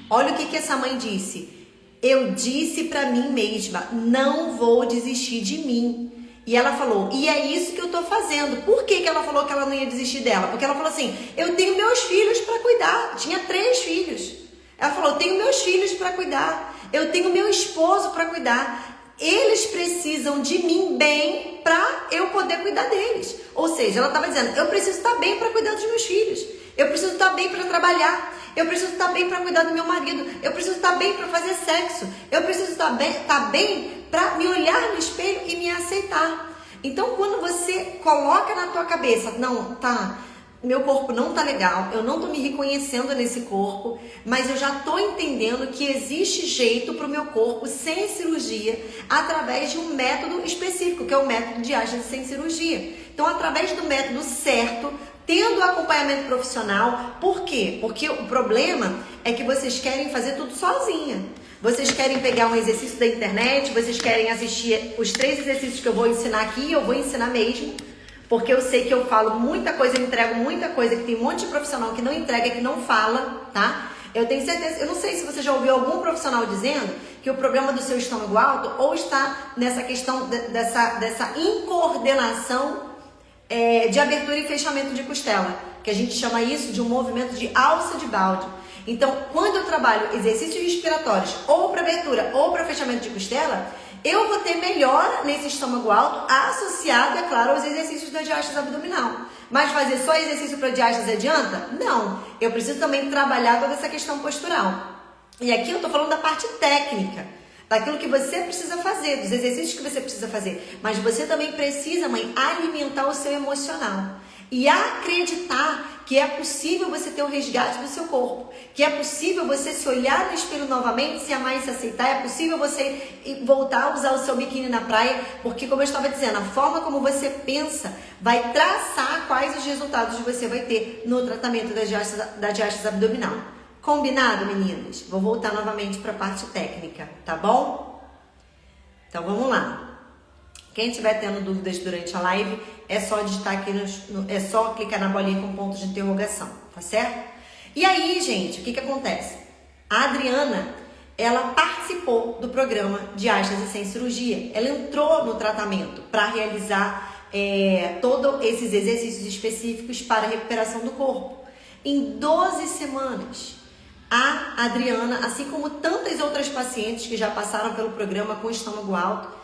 Olha o que essa mãe disse. Eu disse pra mim mesma, não vou desistir de mim. E ela falou, e é isso que eu tô fazendo. Por que ela falou que ela não ia desistir dela? Porque ela falou assim, eu tenho meus filhos para cuidar. Tinha 3 filhos. Ela falou, eu tenho meus filhos para cuidar. Eu tenho meu esposo para cuidar. Eles precisam de mim bem para eu poder cuidar deles. Ou seja, ela estava dizendo, eu preciso estar bem para cuidar dos meus filhos. Eu preciso estar bem para trabalhar. Eu preciso estar bem para cuidar do meu marido. Eu preciso estar bem para fazer sexo. Eu preciso estar bem para me olhar no espelho e me aceitar. Então, quando você coloca na tua cabeça, não, tá, meu corpo não tá legal, eu não tô me reconhecendo nesse corpo, mas eu já tô entendendo que existe jeito pro meu corpo sem cirurgia, através de um método específico, que é o método de hastes sem cirurgia. Então, através do método certo, tendo acompanhamento profissional. Por quê? Porque o problema é que vocês querem fazer tudo sozinha. Vocês querem pegar um exercício da internet, vocês querem assistir os 3 exercícios que eu vou ensinar aqui, eu vou ensinar mesmo, porque eu sei que eu falo muita coisa, eu entrego muita coisa, que tem um monte de profissional que não entrega, que não fala, tá? Eu tenho certeza, eu não sei se você já ouviu algum profissional dizendo que o problema do seu estômago alto ou está nessa questão dessa incoordenação de abertura e fechamento de costela, que a gente chama isso de um movimento de alça de balde. Então, quando eu trabalho exercícios respiratórios ou para abertura ou para fechamento de costela, eu vou ter melhora nesse estômago alto associado, é claro, aos exercícios da diástase abdominal. Mas fazer só exercício para diástase adianta? Não. Eu preciso também trabalhar toda essa questão postural. E aqui eu tô falando da parte técnica, daquilo que você precisa fazer, dos exercícios que você precisa fazer. Mas você também precisa, mãe, alimentar o seu emocional. E acreditar que é possível você ter o resgate do seu corpo, que é possível você se olhar no espelho novamente, se amar e se aceitar, é possível você voltar a usar o seu biquíni na praia, porque, como eu estava dizendo, a forma como você pensa vai traçar quais os resultados você vai ter no tratamento da diástase abdominal. Combinado, meninas? Vou voltar novamente para a parte técnica, tá bom? Então, vamos lá. Quem estiver tendo dúvidas durante a live, é só digitar aqui, é só clicar na bolinha com ponto de interrogação, tá certo? E aí, gente, o que acontece? A Adriana, ela participou do programa de hastes sem cirurgia. Ela entrou no tratamento para realizar todos esses exercícios específicos para a recuperação do corpo. Em 12 semanas, a Adriana, assim como tantas outras pacientes que já passaram pelo programa com estômago alto,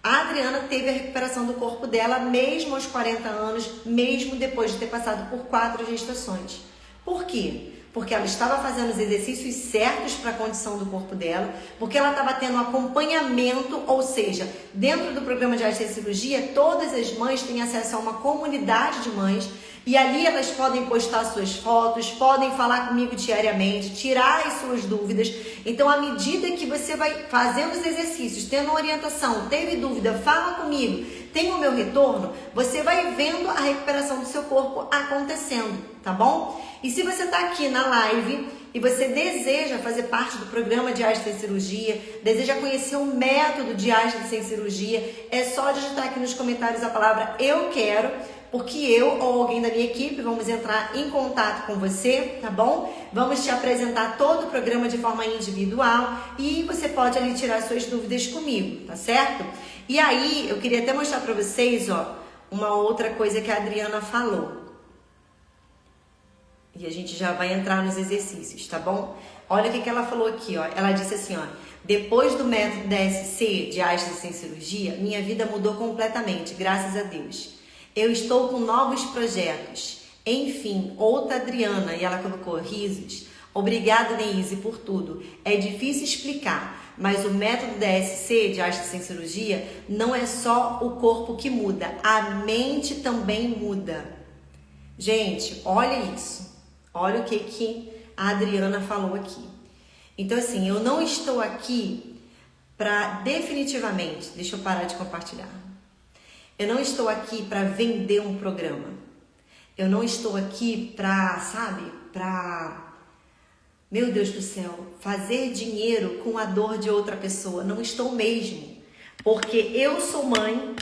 A Adriana teve a recuperação do corpo dela mesmo aos 40 anos, mesmo depois de ter passado por 4 gestações. Por quê? Porque ela estava fazendo os exercícios certos para a condição do corpo dela, porque ela estava tendo um acompanhamento, ou seja, dentro do programa de anestesiologia, todas as mães têm acesso a uma comunidade de mães, e ali elas podem postar suas fotos, podem falar comigo diariamente, tirar as suas dúvidas. Então, à medida que você vai fazendo os exercícios, tendo orientação, teve dúvida, fala comigo, tem o meu retorno, você vai vendo a recuperação do seu corpo acontecendo, tá bom? E se você está aqui na live e você deseja fazer parte do programa de Diástase Sem Cirurgia, deseja conhecer o método de Diástase Sem Cirurgia, é só digitar aqui nos comentários a palavra eu quero, porque eu ou alguém da minha equipe vamos entrar em contato com você, tá bom? Vamos te apresentar todo o programa de forma individual e você pode ali tirar suas dúvidas comigo, tá certo? E aí, eu queria até mostrar para vocês, ó, uma outra coisa que a Adriana falou. E a gente já vai entrar nos exercícios, tá bom? Olha o que ela falou aqui, ó. Ela disse assim, ó. Depois do método DSC, Diástase Sem Cirurgia, minha vida mudou completamente, graças a Deus. Eu estou com novos projetos. Enfim, outra Adriana, e ela colocou risos. Obrigada, Neise, por tudo. É difícil explicar, mas o método DSC, Diástase Sem Cirurgia, não é só o corpo que muda, a mente também muda. Gente, olha isso. Olha o que a Adriana falou aqui. Então, assim, eu não estou aqui para definitivamente... Deixa eu parar de compartilhar. Eu não estou aqui para vender um programa. Eu não estou aqui para, sabe, para... Meu Deus do céu, fazer dinheiro com a dor de outra pessoa. Não estou mesmo. Porque eu sou mãe,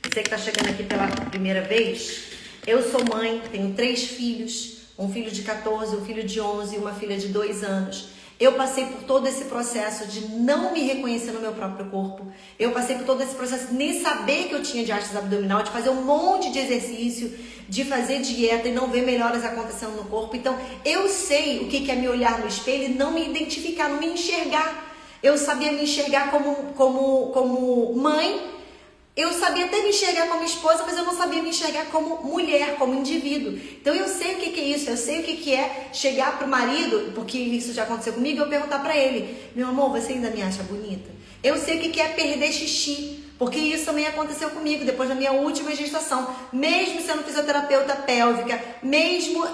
você que está chegando aqui pela primeira vez, eu sou mãe, tenho 3 filhos, um filho de 14, um filho de 11 e uma filha de 2 anos. Eu passei por todo esse processo de não me reconhecer no meu próprio corpo. Eu passei por todo esse processo de nem saber que eu tinha diástase abdominal, de fazer um monte de exercício, de fazer dieta e não ver melhoras acontecendo no corpo. Então, eu sei o que é me olhar no espelho e não me identificar, não me enxergar. Eu sabia me enxergar como mãe. Eu sabia até me enxergar como esposa, mas eu não sabia me enxergar como mulher, como indivíduo. Então eu sei o que é isso, eu sei o que é chegar pro marido, porque isso já aconteceu comigo, eu perguntar pra ele, meu amor, você ainda me acha bonita? Eu sei o que é perder xixi, porque isso também aconteceu comigo depois da minha última gestação. Mesmo sendo fisioterapeuta pélvica, mesmo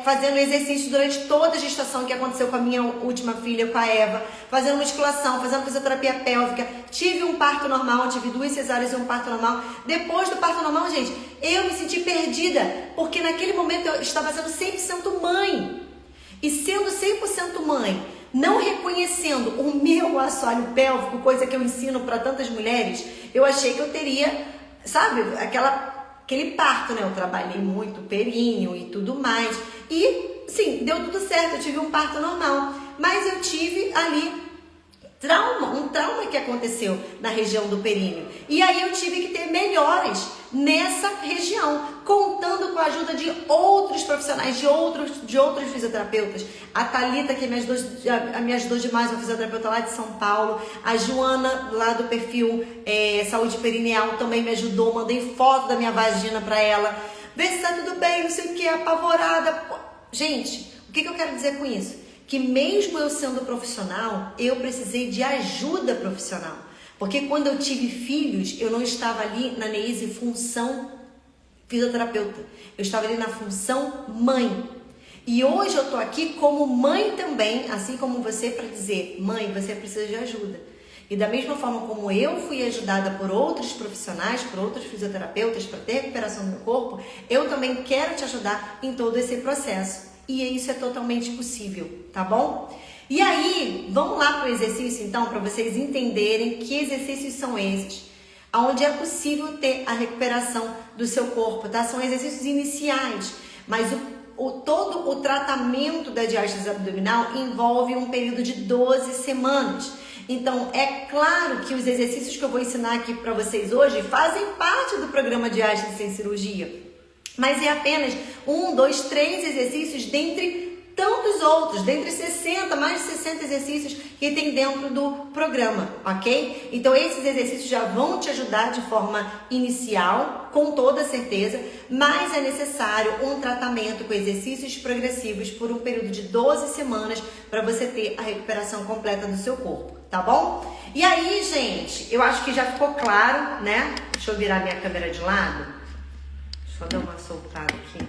fazendo exercício durante toda a gestação que aconteceu com a minha última filha, com a Eva, fazendo musculação, fazendo fisioterapia pélvica, tive um parto normal, tive 2 cesáreas e um parto normal. Depois do parto normal, gente, eu me senti perdida, porque naquele momento eu estava sendo 100% mãe. E sendo 100% mãe, não reconhecendo o meu assoalho pélvico, coisa que eu ensino para tantas mulheres, eu achei que eu teria, sabe, aquele parto, né? Eu trabalhei muito períneo e tudo mais. E, sim, deu tudo certo, eu tive um parto normal. Mas eu tive ali um trauma que aconteceu na região do períneo. E aí eu tive que ter melhoras nessa região, contando com a ajuda de outros profissionais, de outros fisioterapeutas. A Thalita, que me ajudou demais, uma fisioterapeuta lá de São Paulo. A Joana, lá do perfil Saúde Perineal, também me ajudou. Mandei foto da minha vagina pra ela. Vê se tá tudo bem, não sei o que, apavorada. Gente, o que eu quero dizer com isso? Que mesmo eu sendo profissional, eu precisei de ajuda profissional. Porque quando eu tive filhos, eu não estava ali na Neise função fisioterapeuta. Eu estava ali na função mãe. E hoje eu tô aqui como mãe também, assim como você, para dizer, mãe, você precisa de ajuda. E da mesma forma como eu fui ajudada por outros profissionais, por outros fisioterapeutas para ter recuperação do meu corpo, eu também quero te ajudar em todo esse processo. E isso é totalmente possível, tá bom? E aí, vamos lá para o exercício então, para vocês entenderem que exercícios são esses, onde é possível ter a recuperação do seu corpo, tá? São exercícios iniciais, mas todo o tratamento da diástase abdominal envolve um período de 12 semanas. Então, é claro que os exercícios que eu vou ensinar aqui para vocês hoje fazem parte do programa Diástase Sem Cirurgia. Mas é apenas 1, 2, 3 exercícios dentre tantos outros, dentre 60, mais de 60 exercícios que tem dentro do programa, ok? Então esses exercícios já vão te ajudar de forma inicial, com toda certeza, mas é necessário um tratamento com exercícios progressivos por um período de 12 semanas para você ter a recuperação completa do seu corpo, tá bom? E aí, gente, eu acho que já ficou claro, né? Deixa eu virar minha câmera de lado. Deixa eu dar uma soltada aqui.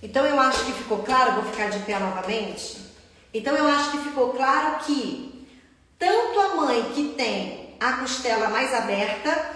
Então eu acho que ficou claro, vou ficar de pé novamente. Então eu acho que ficou claro que tanto a mãe que tem a costela mais aberta,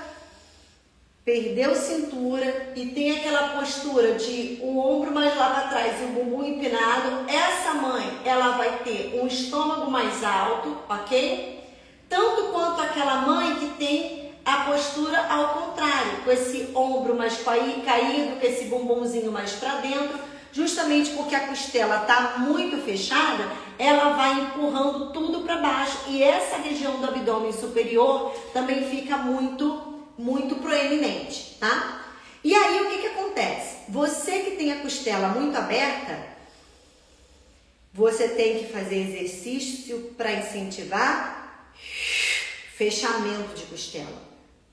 perdeu cintura e tem aquela postura de o ombro mais lá para trás e o bumbum empinado, essa mãe, ela vai ter um estômago mais alto, ok? Tanto quanto aquela mãe que tem a postura ao contrário, com esse ombro mais caído, com esse bumbumzinho mais para dentro, justamente porque a costela está muito fechada, ela vai empurrando tudo para baixo e essa região do abdômen superior também fica muito proeminente, tá? E aí o que acontece? Você que tem a costela muito aberta, você tem que fazer exercício para incentivar fechamento de costela,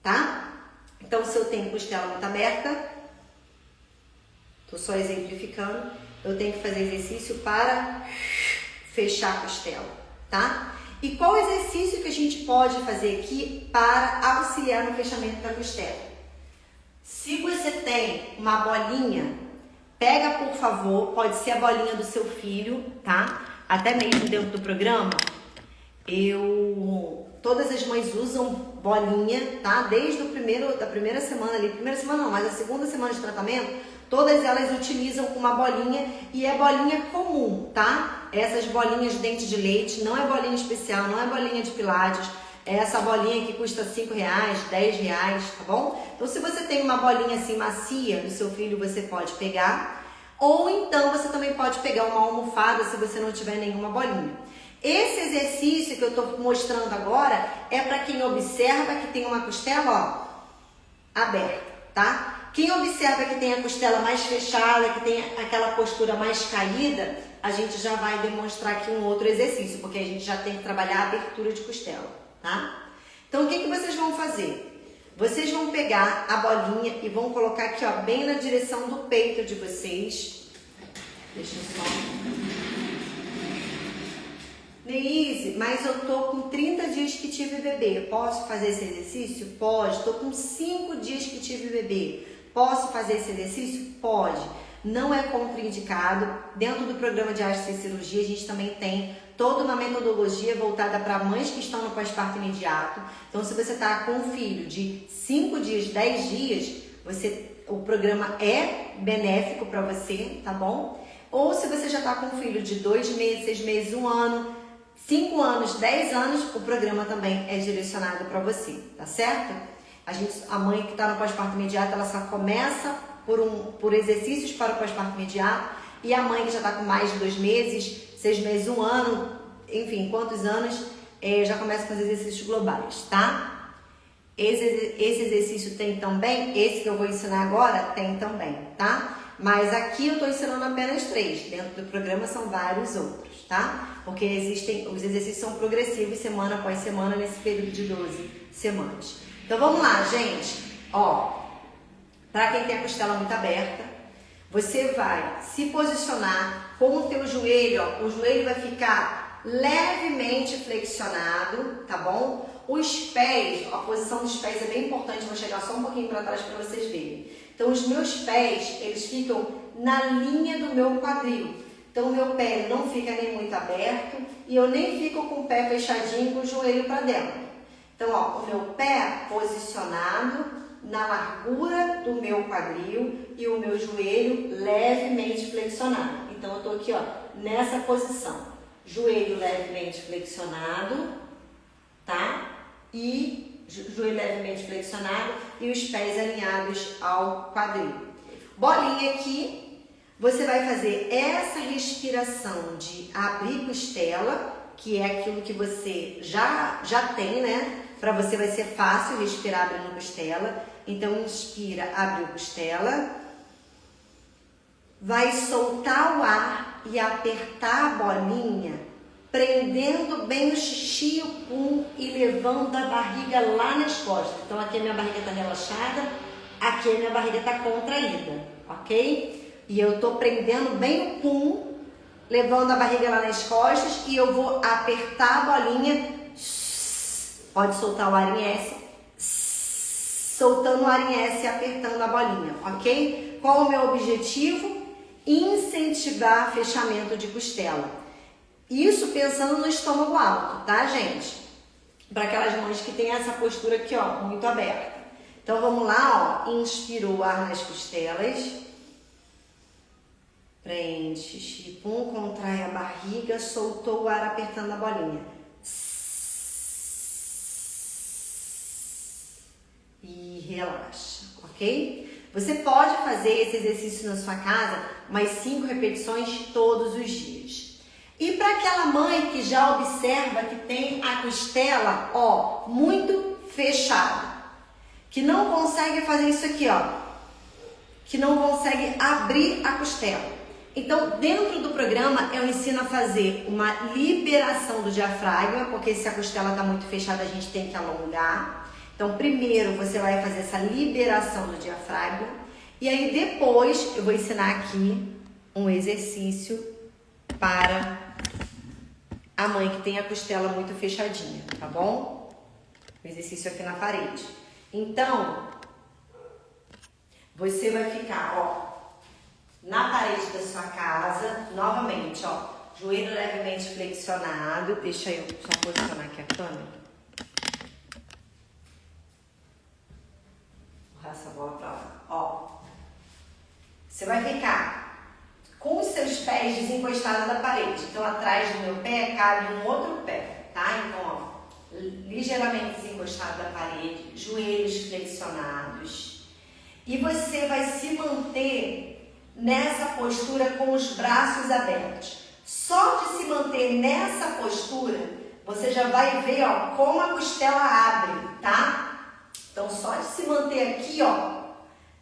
tá? Então se eu tenho costela muito aberta, tô só exemplificando, eu tenho que fazer exercício para fechar a costela, tá? E qual exercício que a gente pode fazer aqui para auxiliar no fechamento da costela? Se você tem uma bolinha, pega por favor, pode ser a bolinha do seu filho, tá? Até mesmo dentro do programa, todas as mães usam bolinha, tá? Desde da primeira semana ali, mas a segunda semana de tratamento, todas elas utilizam uma bolinha e é bolinha comum, tá? Essas bolinhas de dente de leite, não é bolinha especial, não é bolinha de pilates, é essa bolinha que custa R$5, R$10, tá bom? Então se você tem uma bolinha assim macia do seu filho, você pode pegar, ou então você também pode pegar uma almofada se você não tiver nenhuma bolinha. Esse exercício que eu tô mostrando agora é para quem observa que tem uma costela, ó, aberta, tá? Quem observa que tem a costela mais fechada, que tem aquela postura mais caída, a gente já vai demonstrar aqui um outro exercício, porque a gente já tem que trabalhar a abertura de costela, tá? Então, o que vocês vão fazer? Vocês vão pegar a bolinha e vão colocar aqui, ó, bem na direção do peito de vocês. Deixa eu só... Neise, mas eu tô com 30 dias que tive bebê. Posso fazer esse exercício? Pode. Tô com 5 dias que tive bebê. Posso fazer esse exercício? Pode. Não é contraindicado. Dentro do programa de Hastes e Cirurgia, a gente também tem toda uma metodologia voltada para mães que estão no pós-parto imediato. Então, se você está com um filho de 5 dias, 10 dias, o programa é benéfico para você, tá bom? Ou se você já está com um filho de 2 meses, 6 meses, 1 ano, 5 anos, 10 anos, o programa também é direcionado para você, tá certo? A mãe que está no pós-parto imediato, ela só começa por exercícios para o pós-parto imediato, e a mãe que já está com mais de 2 meses, 6 meses, 1 ano, enfim, quantos anos, já começa com os exercícios globais, tá? Esse exercício tem também, esse que eu vou ensinar agora tem também, tá? Mas aqui eu estou ensinando apenas 3, dentro do programa são vários outros, tá? Porque os exercícios são progressivos semana após semana nesse período de 12 semanas. Então vamos lá, gente. Ó, para quem tem a costela muito aberta, você vai se posicionar com o teu joelho, ó, o joelho vai ficar levemente flexionado, tá bom? Os pés, a posição dos pés é bem importante, vou chegar só um pouquinho para trás para vocês verem. Então os meus pés, eles ficam na linha do meu quadril. Então o meu pé não fica nem muito aberto e eu nem fico com o pé fechadinho com o joelho para dentro. Então, ó, o meu pé posicionado na largura do meu quadril e o meu joelho levemente flexionado. Então, eu tô aqui, ó, nessa posição. Joelho levemente flexionado, tá? E joelho levemente flexionado e os pés alinhados ao quadril. Bolinha aqui, você vai fazer essa respiração de abrir costela, que é aquilo que você já tem, né? Para você vai ser fácil respirar abrindo costela. Então, inspira, abriu costela. vai soltar o ar e apertar a bolinha, prendendo bem o xixi e o pum e levando a barriga lá nas costas. Então aqui a minha barriga está relaxada, aqui a minha barriga está contraída, ok? E eu estou prendendo bem o pum, levando a barriga lá nas costas e eu vou apertar a bolinha, pode soltar o ar em S, soltando o ar em S e apertando a bolinha, ok? Qual o meu objetivo? Incentivar fechamento de costela. Isso pensando no estômago alto, tá, gente? Para aquelas mães que tem essa postura aqui, ó, muito aberta. Então vamos lá, ó. Inspirou o ar nas costelas. Prende, xixi, pum, contrai a barriga, soltou o ar apertando a bolinha. E relaxa, ok? Você pode fazer esse exercício na sua casa umas 5 repetições todos os dias. E para aquela mãe que já observa que tem a costela, ó, muito fechada, que não consegue fazer isso aqui, ó, que não consegue abrir a costela. Então, dentro do programa, eu ensino a fazer uma liberação do diafragma, porque se a costela está muito fechada, a gente tem que alongar. Então, primeiro você vai fazer essa liberação do diafragma e aí depois eu vou ensinar aqui um exercício para a mãe que tem a costela muito fechadinha, tá bom? O exercício aqui na parede. Então, você vai ficar, ó, na parede da sua casa, novamente, ó, joelho levemente flexionado. Deixa eu só posicionar aqui a câmera. Essa bola pra lá, ó. Você vai ficar com os seus pés desencostados da parede. Então, atrás do meu pé cabe um outro pé, tá? Então, ó, ligeiramente desencostado da parede, joelhos flexionados. E você vai se manter nessa postura com os braços abertos. Só de se manter nessa postura, você já vai ver, ó, como a costela abre, tá? Então, só de se manter aqui, ó,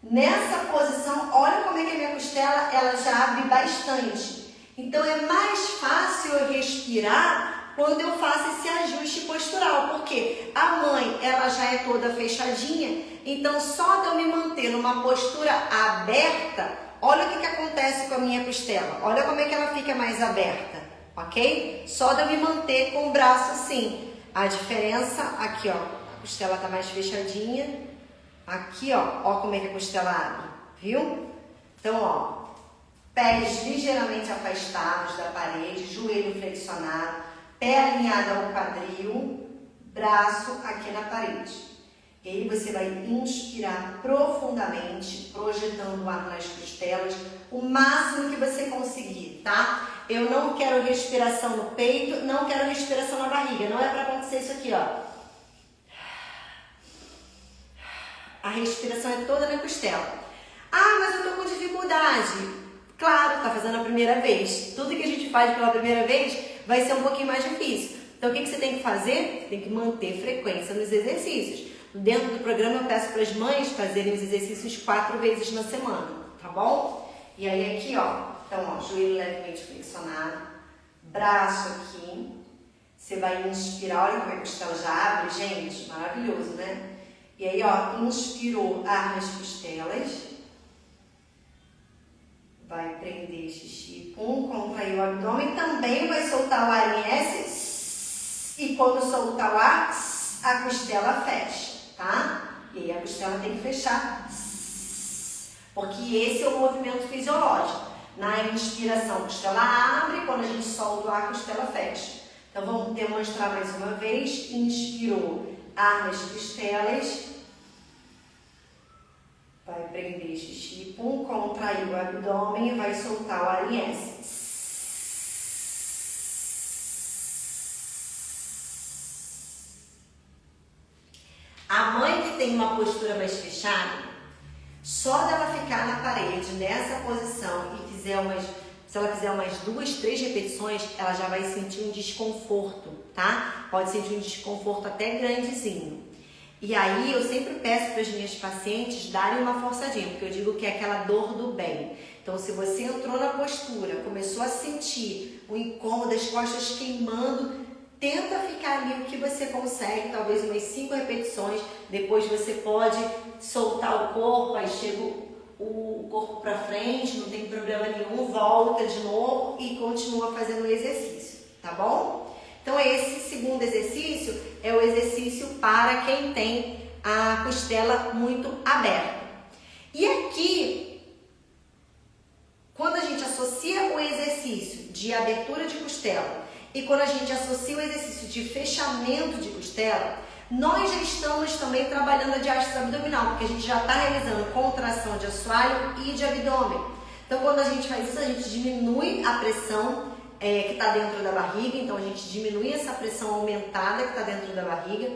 nessa posição, olha como é que a minha costela, ela já abre bastante. Então, é mais fácil eu respirar quando eu faço esse ajuste postural, porque a mãe, ela já é toda fechadinha, então só de eu me manter numa postura aberta, olha o que acontece com a minha costela, olha como é que ela fica mais aberta, ok? Só de eu me manter com o braço assim. A diferença aqui, ó. A costela tá mais fechadinha. Aqui, ó como é que a costela abre, viu? Então, ó, pés ligeiramente afastados da parede, joelho flexionado, pé alinhado ao quadril, braço aqui na parede. E aí você vai inspirar profundamente, projetando o ar nas costelas, o máximo que você conseguir, tá? Eu não quero respiração no peito, não quero respiração na barriga, não é para acontecer isso aqui, ó. A respiração é toda na costela. Ah, mas eu tô com dificuldade. Claro, tá fazendo a primeira vez. Tudo que a gente faz pela primeira vez vai ser um pouquinho mais difícil. Então, o que você tem que fazer? Tem que manter frequência nos exercícios. Dentro do programa, eu peço para as mães fazerem os exercícios 4 vezes na semana, tá bom? E aí aqui, ó, então, ó, joelho levemente flexionado, braço aqui. Você vai inspirar, olha como a costela já abre, gente, maravilhoso, né? E aí, ó, inspirou ar nas costelas. Vai prender xixi, pum, contrair o abdômen. Também vai soltar o ar em S. E quando soltar o ar, a costela fecha, tá? E aí a costela tem que fechar. Porque esse é o movimento fisiológico. Na inspiração, a costela abre. Quando a gente solta o ar, a costela fecha. Então, vamos demonstrar mais uma vez. Inspirou ar nas costelas. Vai prender xixi, pum, contrair o abdômen e vai soltar o ar em S. A mãe que tem uma postura mais fechada, só dela ficar na parede, nessa posição, e se ela fizer umas 2, 3 repetições, ela já vai sentir um desconforto, tá? Pode sentir um desconforto até grandezinho. E aí eu sempre peço para as minhas pacientes darem uma forçadinha, porque eu digo que é aquela dor do bem. Então Então, se você entrou na postura, começou a sentir o incômodo, as costas queimando, tenta ficar ali o que você consegue, talvez umas 5 repetições. Depois você pode soltar o corpo, aí chega o corpo para frente, não tem problema nenhum, volta de novo e continua fazendo o exercício, tá bom? Então, esse segundo exercício é o exercício para quem tem a costela muito aberta. E aqui, quando a gente associa o exercício de abertura de costela e quando a gente associa o exercício de fechamento de costela, nós já estamos também trabalhando a diástase abdominal, porque a gente já está realizando contração de assoalho e de abdômen. Então, quando a gente faz isso, a gente diminui a pressão que está dentro da barriga, então a gente diminui essa pressão aumentada que está dentro da barriga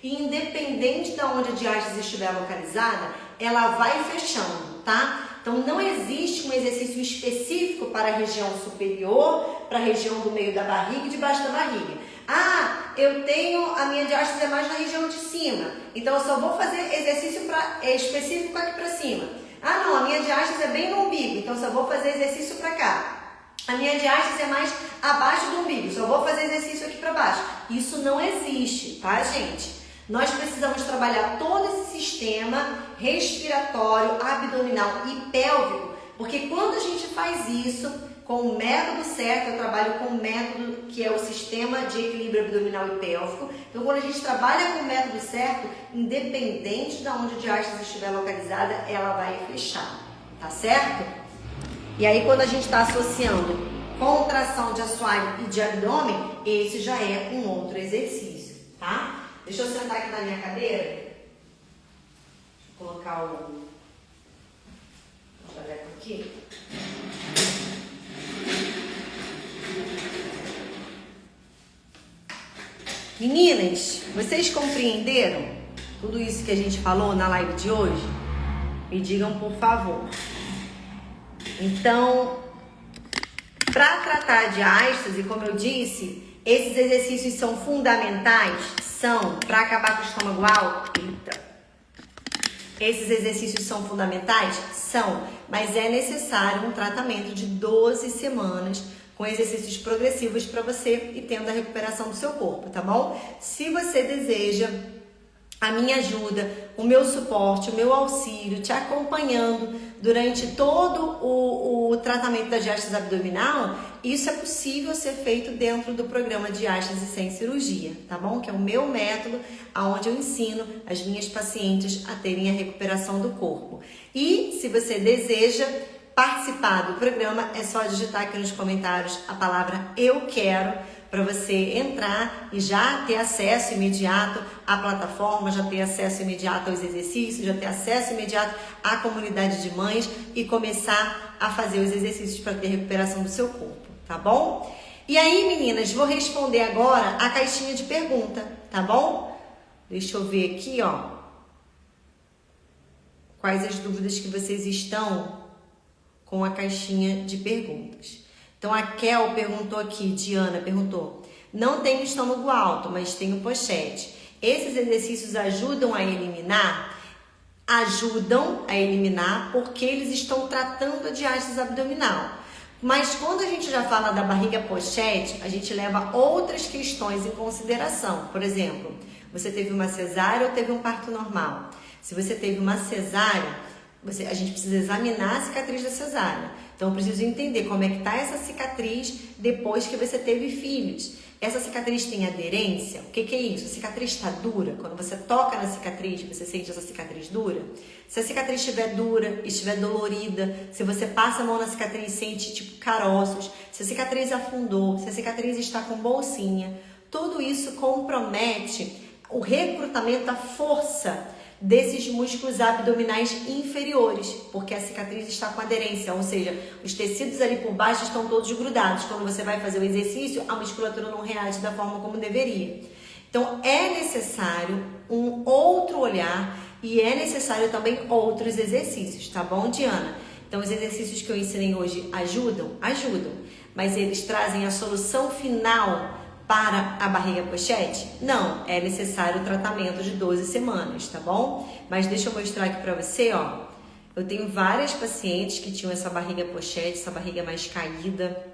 e independente de onde a diástase estiver localizada, ela vai fechando, tá? Então, não existe um exercício específico para a região superior, para a região do meio da barriga e debaixo da barriga. Ah, a minha diástase é mais na região de cima, então eu só vou fazer exercício específico aqui para cima. Ah, não, a minha diástase é bem no umbigo, então eu só vou fazer exercício para cá. A minha diástase é mais abaixo do umbigo, só vou fazer exercício aqui para baixo. Isso não existe, tá, gente? Nós precisamos trabalhar todo esse sistema respiratório, abdominal e pélvico, porque quando a gente faz isso com o método certo, eu trabalho com o método que é o sistema de equilíbrio abdominal e pélvico. Então, quando a gente trabalha com o método certo, independente de onde a diástase estiver localizada, ela vai fechar, tá certo? E aí, quando a gente está associando contração de assoalho e de abdômen, esse já é um outro exercício, tá? Deixa eu sentar aqui na minha cadeira. Deixa eu colocar o jaleco aqui. Meninas, vocês compreenderam tudo isso que a gente falou na live de hoje? Me digam, por favor. Então, para tratar de diástase, como eu disse, esses exercícios são fundamentais, para acabar com o estômago alto. Esses exercícios são fundamentais? São, mas é necessário um tratamento de 12 semanas com exercícios progressivos para você ir tendo a recuperação do seu corpo, tá bom? Se você deseja a minha ajuda, o meu suporte, o meu auxílio, te acompanhando durante todo o tratamento da diástase abdominal, isso é possível ser feito dentro do programa Diástase Sem Cirurgia, tá bom? Que é o meu método, onde eu ensino as minhas pacientes a terem a recuperação do corpo. E se você deseja participar do programa, é só digitar aqui nos comentários a palavra "eu quero", para você entrar e já ter acesso imediato à plataforma, já ter acesso imediato aos exercícios, já ter acesso imediato à comunidade de mães e começar a fazer os exercícios para ter recuperação do seu corpo, tá bom? E aí, meninas, vou responder agora a caixinha de pergunta, tá bom? Deixa eu ver aqui, ó. Quais as dúvidas que vocês estão com a caixinha de perguntas. Então, a Kel perguntou aqui, Diana perguntou: não tenho estômago alto, mas tenho pochete. Esses exercícios ajudam a eliminar? Ajudam a eliminar porque eles estão tratando a diástase abdominal. Mas quando a gente já fala da barriga pochete, a gente leva outras questões em consideração. Por exemplo, você teve uma cesárea ou teve um parto normal? Se você teve uma cesárea, a gente precisa examinar a cicatriz da cesárea. Então, eu preciso entender como é que está essa cicatriz depois que você teve filhos. Essa cicatriz tem aderência? O que é isso? A cicatriz está dura? Quando você toca na cicatriz, você sente essa cicatriz dura? Se a cicatriz estiver dura, estiver dolorida, se você passa a mão na cicatriz e sente tipo caroços, se a cicatriz afundou, se a cicatriz está com bolsinha, tudo isso compromete o recrutamento da força desses músculos abdominais inferiores, porque a cicatriz está com aderência, ou seja, os tecidos ali por baixo estão todos grudados. Quando você vai fazer o exercício, a musculatura não reage da forma como deveria. Então, é necessário um outro olhar e é necessário também outros exercícios, tá bom, Diana? Então, os exercícios que eu ensinei hoje ajudam? Ajudam, mas eles trazem a solução final para a barriga pochete? Não, é necessário o tratamento de 12 semanas, tá bom? Mas deixa eu mostrar aqui pra você, ó. Eu tenho várias pacientes que tinham essa barriga pochete, essa barriga mais caída,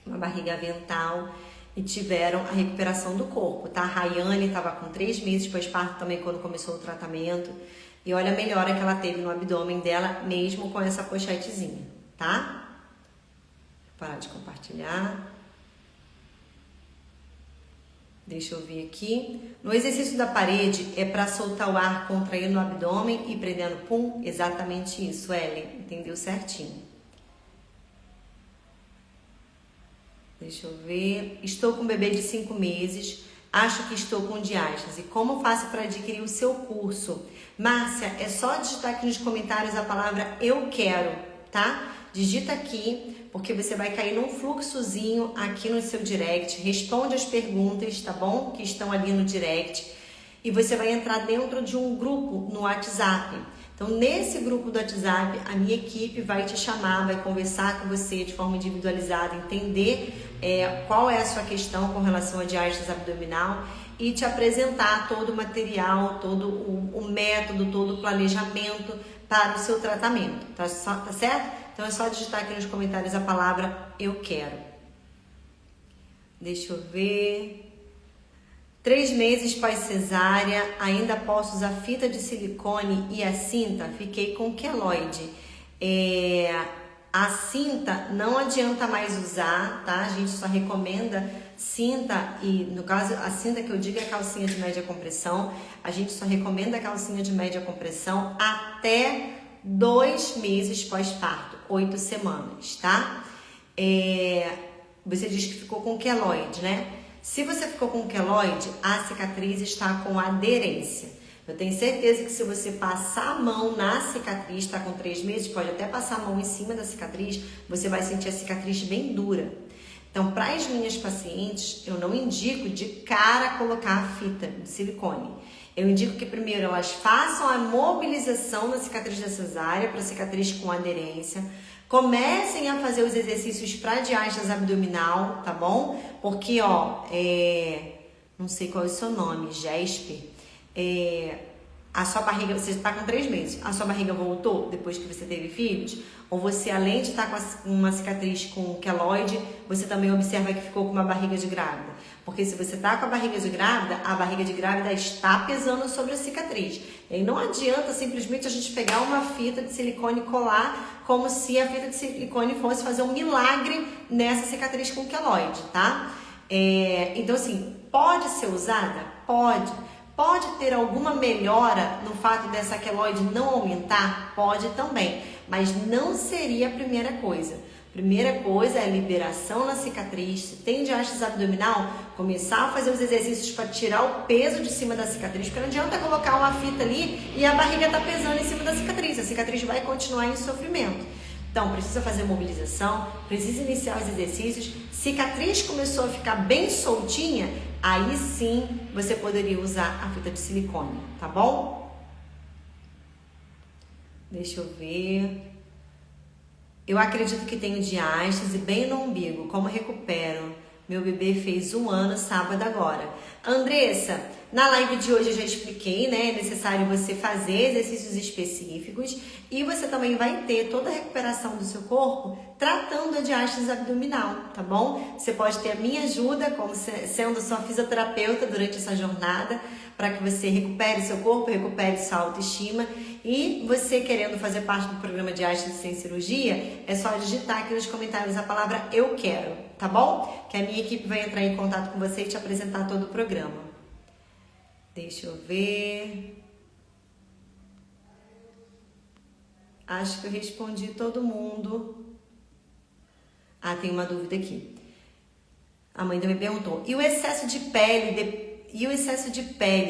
uma barriga avental, e tiveram a recuperação do corpo, tá? A Rayane estava com 3 meses pós-parto também quando começou o tratamento. E olha a melhora que ela teve no abdômen dela, mesmo com essa pochetezinha, tá? Vou parar de compartilhar. Deixa eu ver aqui. No exercício da parede é para soltar o ar contraindo no abdômen e prendendo pum? Exatamente isso, Ellen. Entendeu certinho. Deixa eu ver. Estou com um bebê de 5 meses. Acho que estou com diástase. Como faço para adquirir o seu curso? Márcia, é só digitar aqui nos comentários a palavra eu quero, tá? Digita aqui, porque você vai cair num fluxozinho aqui no seu direct. Responde as perguntas, tá bom? Que estão ali no direct. E você vai entrar dentro de um grupo no WhatsApp. Então, nesse grupo do WhatsApp, a minha equipe vai te chamar, vai conversar com você de forma individualizada, entender qual é a sua questão com relação à diástase abdominal e te apresentar todo o material, todo o método, todo o planejamento para o seu tratamento, tá certo? Então, é só digitar aqui nos comentários a palavra eu quero. Deixa eu ver... 3 meses pós-cesárea, ainda posso usar fita de silicone e a cinta? Fiquei com queloide. A cinta não adianta mais usar, tá? A gente só recomenda cinta e, no caso, a cinta que eu digo é a calcinha de média compressão. A gente só recomenda a calcinha de média compressão até 2 meses pós-parto, 8 semanas, tá? Você diz que ficou com queloide, né? Se você ficou com queloide, a cicatriz está com aderência. Eu tenho certeza que se você passar a mão na cicatriz, está com 3 meses, pode até passar a mão em cima da cicatriz, você vai sentir a cicatriz bem dura. Então, para as minhas pacientes, eu não indico de cara colocar a fita de silicone. Eu indico que primeiro elas façam a mobilização da cicatriz da cesárea para cicatriz com aderência. Comecem a fazer os exercícios para diástase abdominal, tá bom? Porque, não sei qual é o seu nome, Jesper. A sua barriga, você está com 3 meses, a sua barriga voltou depois que você teve filhos? Ou você, além de estar com uma cicatriz com queloide, você também observa que ficou com uma barriga de grávida? Porque se você está com a barriga de grávida está pesando sobre a cicatriz. E aí não adianta simplesmente a gente pegar uma fita de silicone e colar como se a fita de silicone fosse fazer um milagre nessa cicatriz com queloide, tá? Então, assim, pode ser usada? Pode. Pode ter alguma melhora no fato dessa queloide não aumentar? Pode também, mas não seria a primeira coisa. Primeira coisa é a liberação na cicatriz. Se tem diástase abdominal, começar a fazer os exercícios para tirar o peso de cima da cicatriz, porque não adianta colocar uma fita ali e a barriga tá pesando em cima da cicatriz. A cicatriz vai continuar em sofrimento. Então, precisa fazer mobilização, precisa iniciar os exercícios. Cicatriz começou a ficar bem soltinha, aí sim você poderia usar a fita de silicone, tá bom? Deixa eu ver. Eu acredito que tenho diástase bem no umbigo. Como recupero? Meu bebê fez 1 ano sábado agora. Andressa, na live de hoje eu já expliquei, né? É necessário você fazer exercícios específicos e você também vai ter toda a recuperação do seu corpo tratando a diástase abdominal, tá bom? Você pode ter a minha ajuda como sendo sua fisioterapeuta durante essa jornada para que você recupere seu corpo, recupere sua autoestima. E você querendo fazer parte do programa Diástase Sem Cirurgia, é só digitar aqui nos comentários a palavra eu quero, tá bom? Que a minha equipe vai entrar em contato com você e te apresentar todo o programa. Deixa eu ver. Acho que eu respondi todo mundo. Tem uma dúvida aqui. A mãe também perguntou. E o excesso de pele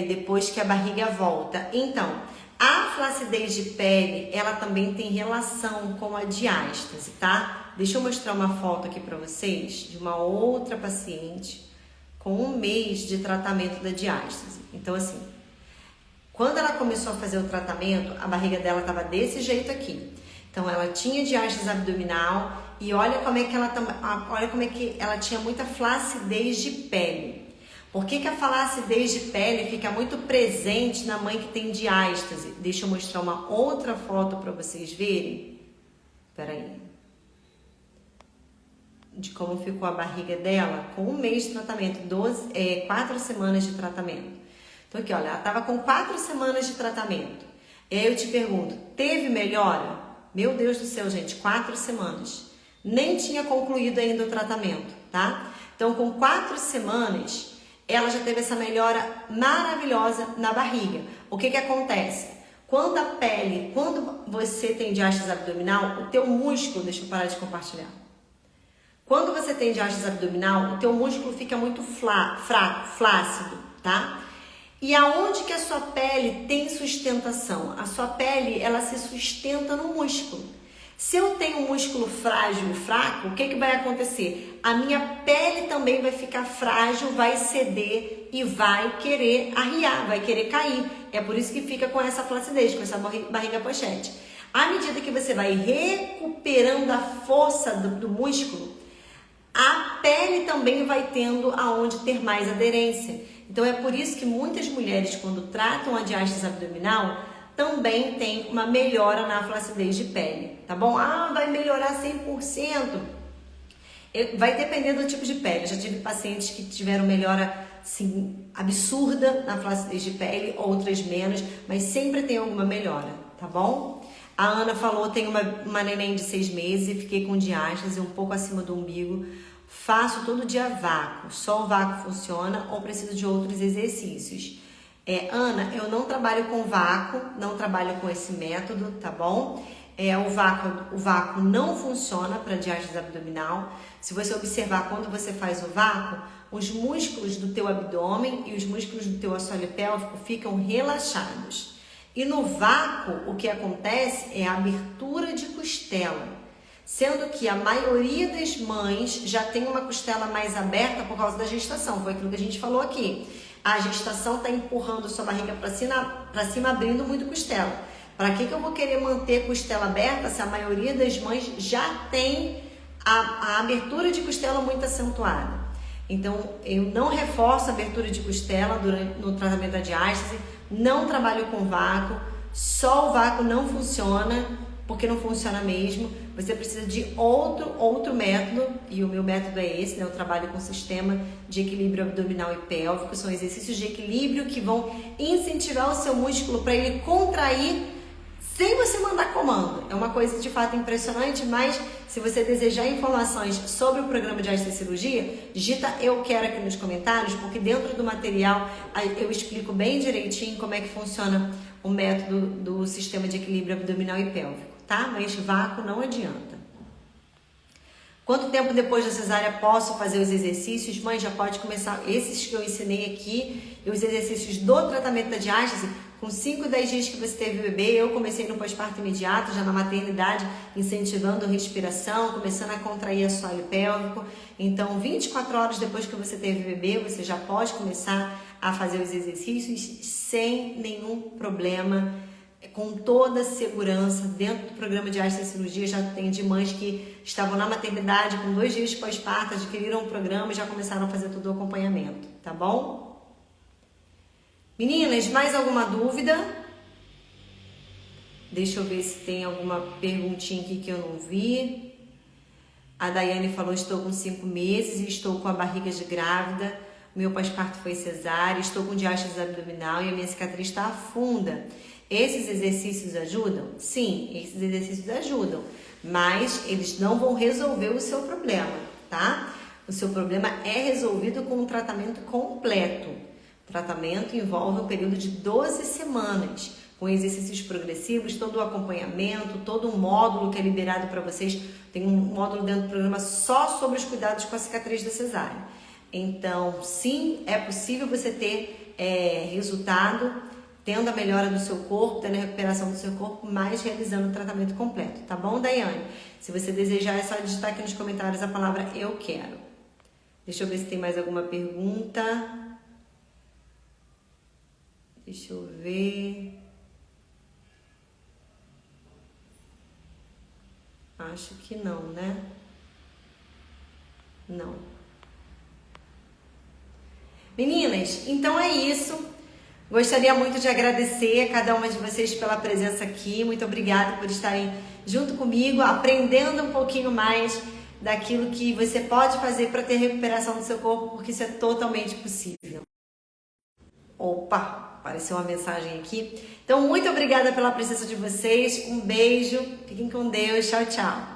depois que a barriga volta? Então, a flacidez de pele, ela também tem relação com a diástase, tá? Deixa eu mostrar uma foto aqui pra vocês de uma outra paciente com 1 mês de tratamento da diástase. Então, assim, quando ela começou a fazer o tratamento, a barriga dela tava desse jeito aqui. Então, ela tinha diástase abdominal e olha como é que ela tinha muita flacidez de pele. Por que a flacidez de pele fica muito presente na mãe que tem diástase? Deixa eu mostrar uma outra foto para vocês verem. Espera aí. De como ficou a barriga dela com 1 mês de tratamento, 4 semanas de tratamento. Então aqui, olha, ela estava com 4 semanas de tratamento. E aí eu te pergunto, teve melhora? Meu Deus do céu, gente, 4 semanas. Nem tinha concluído ainda o tratamento, tá? Então com 4 semanas, ela já teve essa melhora maravilhosa na barriga. O que acontece? Quando você tem diástase abdominal, o teu músculo, deixa eu parar de compartilhar. Quando você tem diástase abdominal, o teu músculo fica muito fraco, flácido, tá? E aonde que a sua pele tem sustentação? A sua pele, ela se sustenta no músculo. Se eu tenho um músculo frágil e fraco, o que vai acontecer? A minha pele também vai ficar frágil, vai ceder e vai querer arriar, vai querer cair. É por isso que fica com essa flacidez, com essa barriga pochete. À medida que você vai recuperando a força do músculo, a pele também vai tendo aonde ter mais aderência. Então é por isso que muitas mulheres, quando tratam a diástase abdominal, também tem uma melhora na flacidez de pele, tá bom? Vai melhorar 100%. Vai depender do tipo de pele. Eu já tive pacientes que tiveram melhora assim, absurda na flacidez de pele, outras menos, mas sempre tem alguma melhora, tá bom? A Ana falou, tem uma neném de 6 meses e fiquei com diástase um pouco acima do umbigo. Faço todo dia vácuo, só o vácuo funciona ou preciso de outros exercícios? Ana, eu não trabalho com vácuo, não trabalho com esse método, tá bom? O vácuo não funciona para diástase abdominal. Se você observar quando você faz o vácuo, os músculos do teu abdômen e os músculos do teu assoalho pélvico ficam relaxados. E no vácuo, o que acontece é a abertura de costela. Sendo que a maioria das mães já tem uma costela mais aberta por causa da gestação. Foi aquilo que a gente falou aqui. A gestação está empurrando sua barriga para cima, abrindo muito costela. Para que eu vou querer manter costela aberta se a maioria das mães já tem a abertura de costela muito acentuada? Então, eu não reforço a abertura de costela no tratamento da diástase, não trabalho com vácuo, só o vácuo não funciona, porque não funciona mesmo. Você precisa de outro método, e o meu método é esse, né? Eu trabalho com sistema de equilíbrio abdominal e pélvico, são exercícios de equilíbrio que vão incentivar o seu músculo para ele contrair sem você mandar comando. É uma coisa de fato impressionante, mas se você desejar informações sobre o programa de Diástase Cirurgia, digita eu quero aqui nos comentários, porque dentro do material eu explico bem direitinho como é que funciona o método do sistema de equilíbrio abdominal e pélvico, tá? Mas vácuo não adianta. Quanto tempo depois da cesárea posso fazer os exercícios? Mãe, já pode começar esses que eu ensinei aqui, e os exercícios do tratamento da diástase, com 5, 10 dias que você teve bebê. Eu comecei no pós-parto imediato, já na maternidade, incentivando a respiração, começando a contrair assoalho pélvico. Então, 24 horas depois que você teve bebê, você já pode começar a fazer os exercícios sem nenhum problema, com toda a segurança. Dentro do programa de Diástase Cirurgia, já tem de mães que estavam na maternidade com 2 dias de pós-parto, adquiriram o programa e já começaram a fazer todo o acompanhamento, tá bom? Meninas, mais alguma dúvida? Deixa eu ver se tem alguma perguntinha aqui que eu não vi. A Daiane falou, estou com 5 meses e estou com a barriga de grávida. Meu pós-parto foi cesárea, estou com diástase abdominal e a minha cicatriz está funda. Esses exercícios ajudam? Sim, esses exercícios ajudam, mas eles não vão resolver o seu problema, tá? O seu problema é resolvido com um tratamento completo. O tratamento envolve um período de 12 semanas, com exercícios progressivos, todo o acompanhamento, todo um módulo que é liberado para vocês. Tem um módulo dentro do programa só sobre os cuidados com a cicatriz da cesárea. Então, sim, é possível você ter resultado, tendo a melhora do seu corpo, tendo a recuperação do seu corpo, mas realizando o tratamento completo, tá bom, Daiane? Se você desejar, é só digitar aqui nos comentários a palavra eu quero. Deixa eu ver se tem mais alguma pergunta. Deixa eu ver. Acho que não, né? Não. Meninas, então é isso. Gostaria muito de agradecer a cada uma de vocês pela presença aqui. Muito obrigada por estarem junto comigo, aprendendo um pouquinho mais daquilo que você pode fazer para ter recuperação do seu corpo, porque isso é totalmente possível. Opa, apareceu uma mensagem aqui. Então, muito obrigada pela presença de vocês. Um beijo, fiquem com Deus. Tchau, tchau.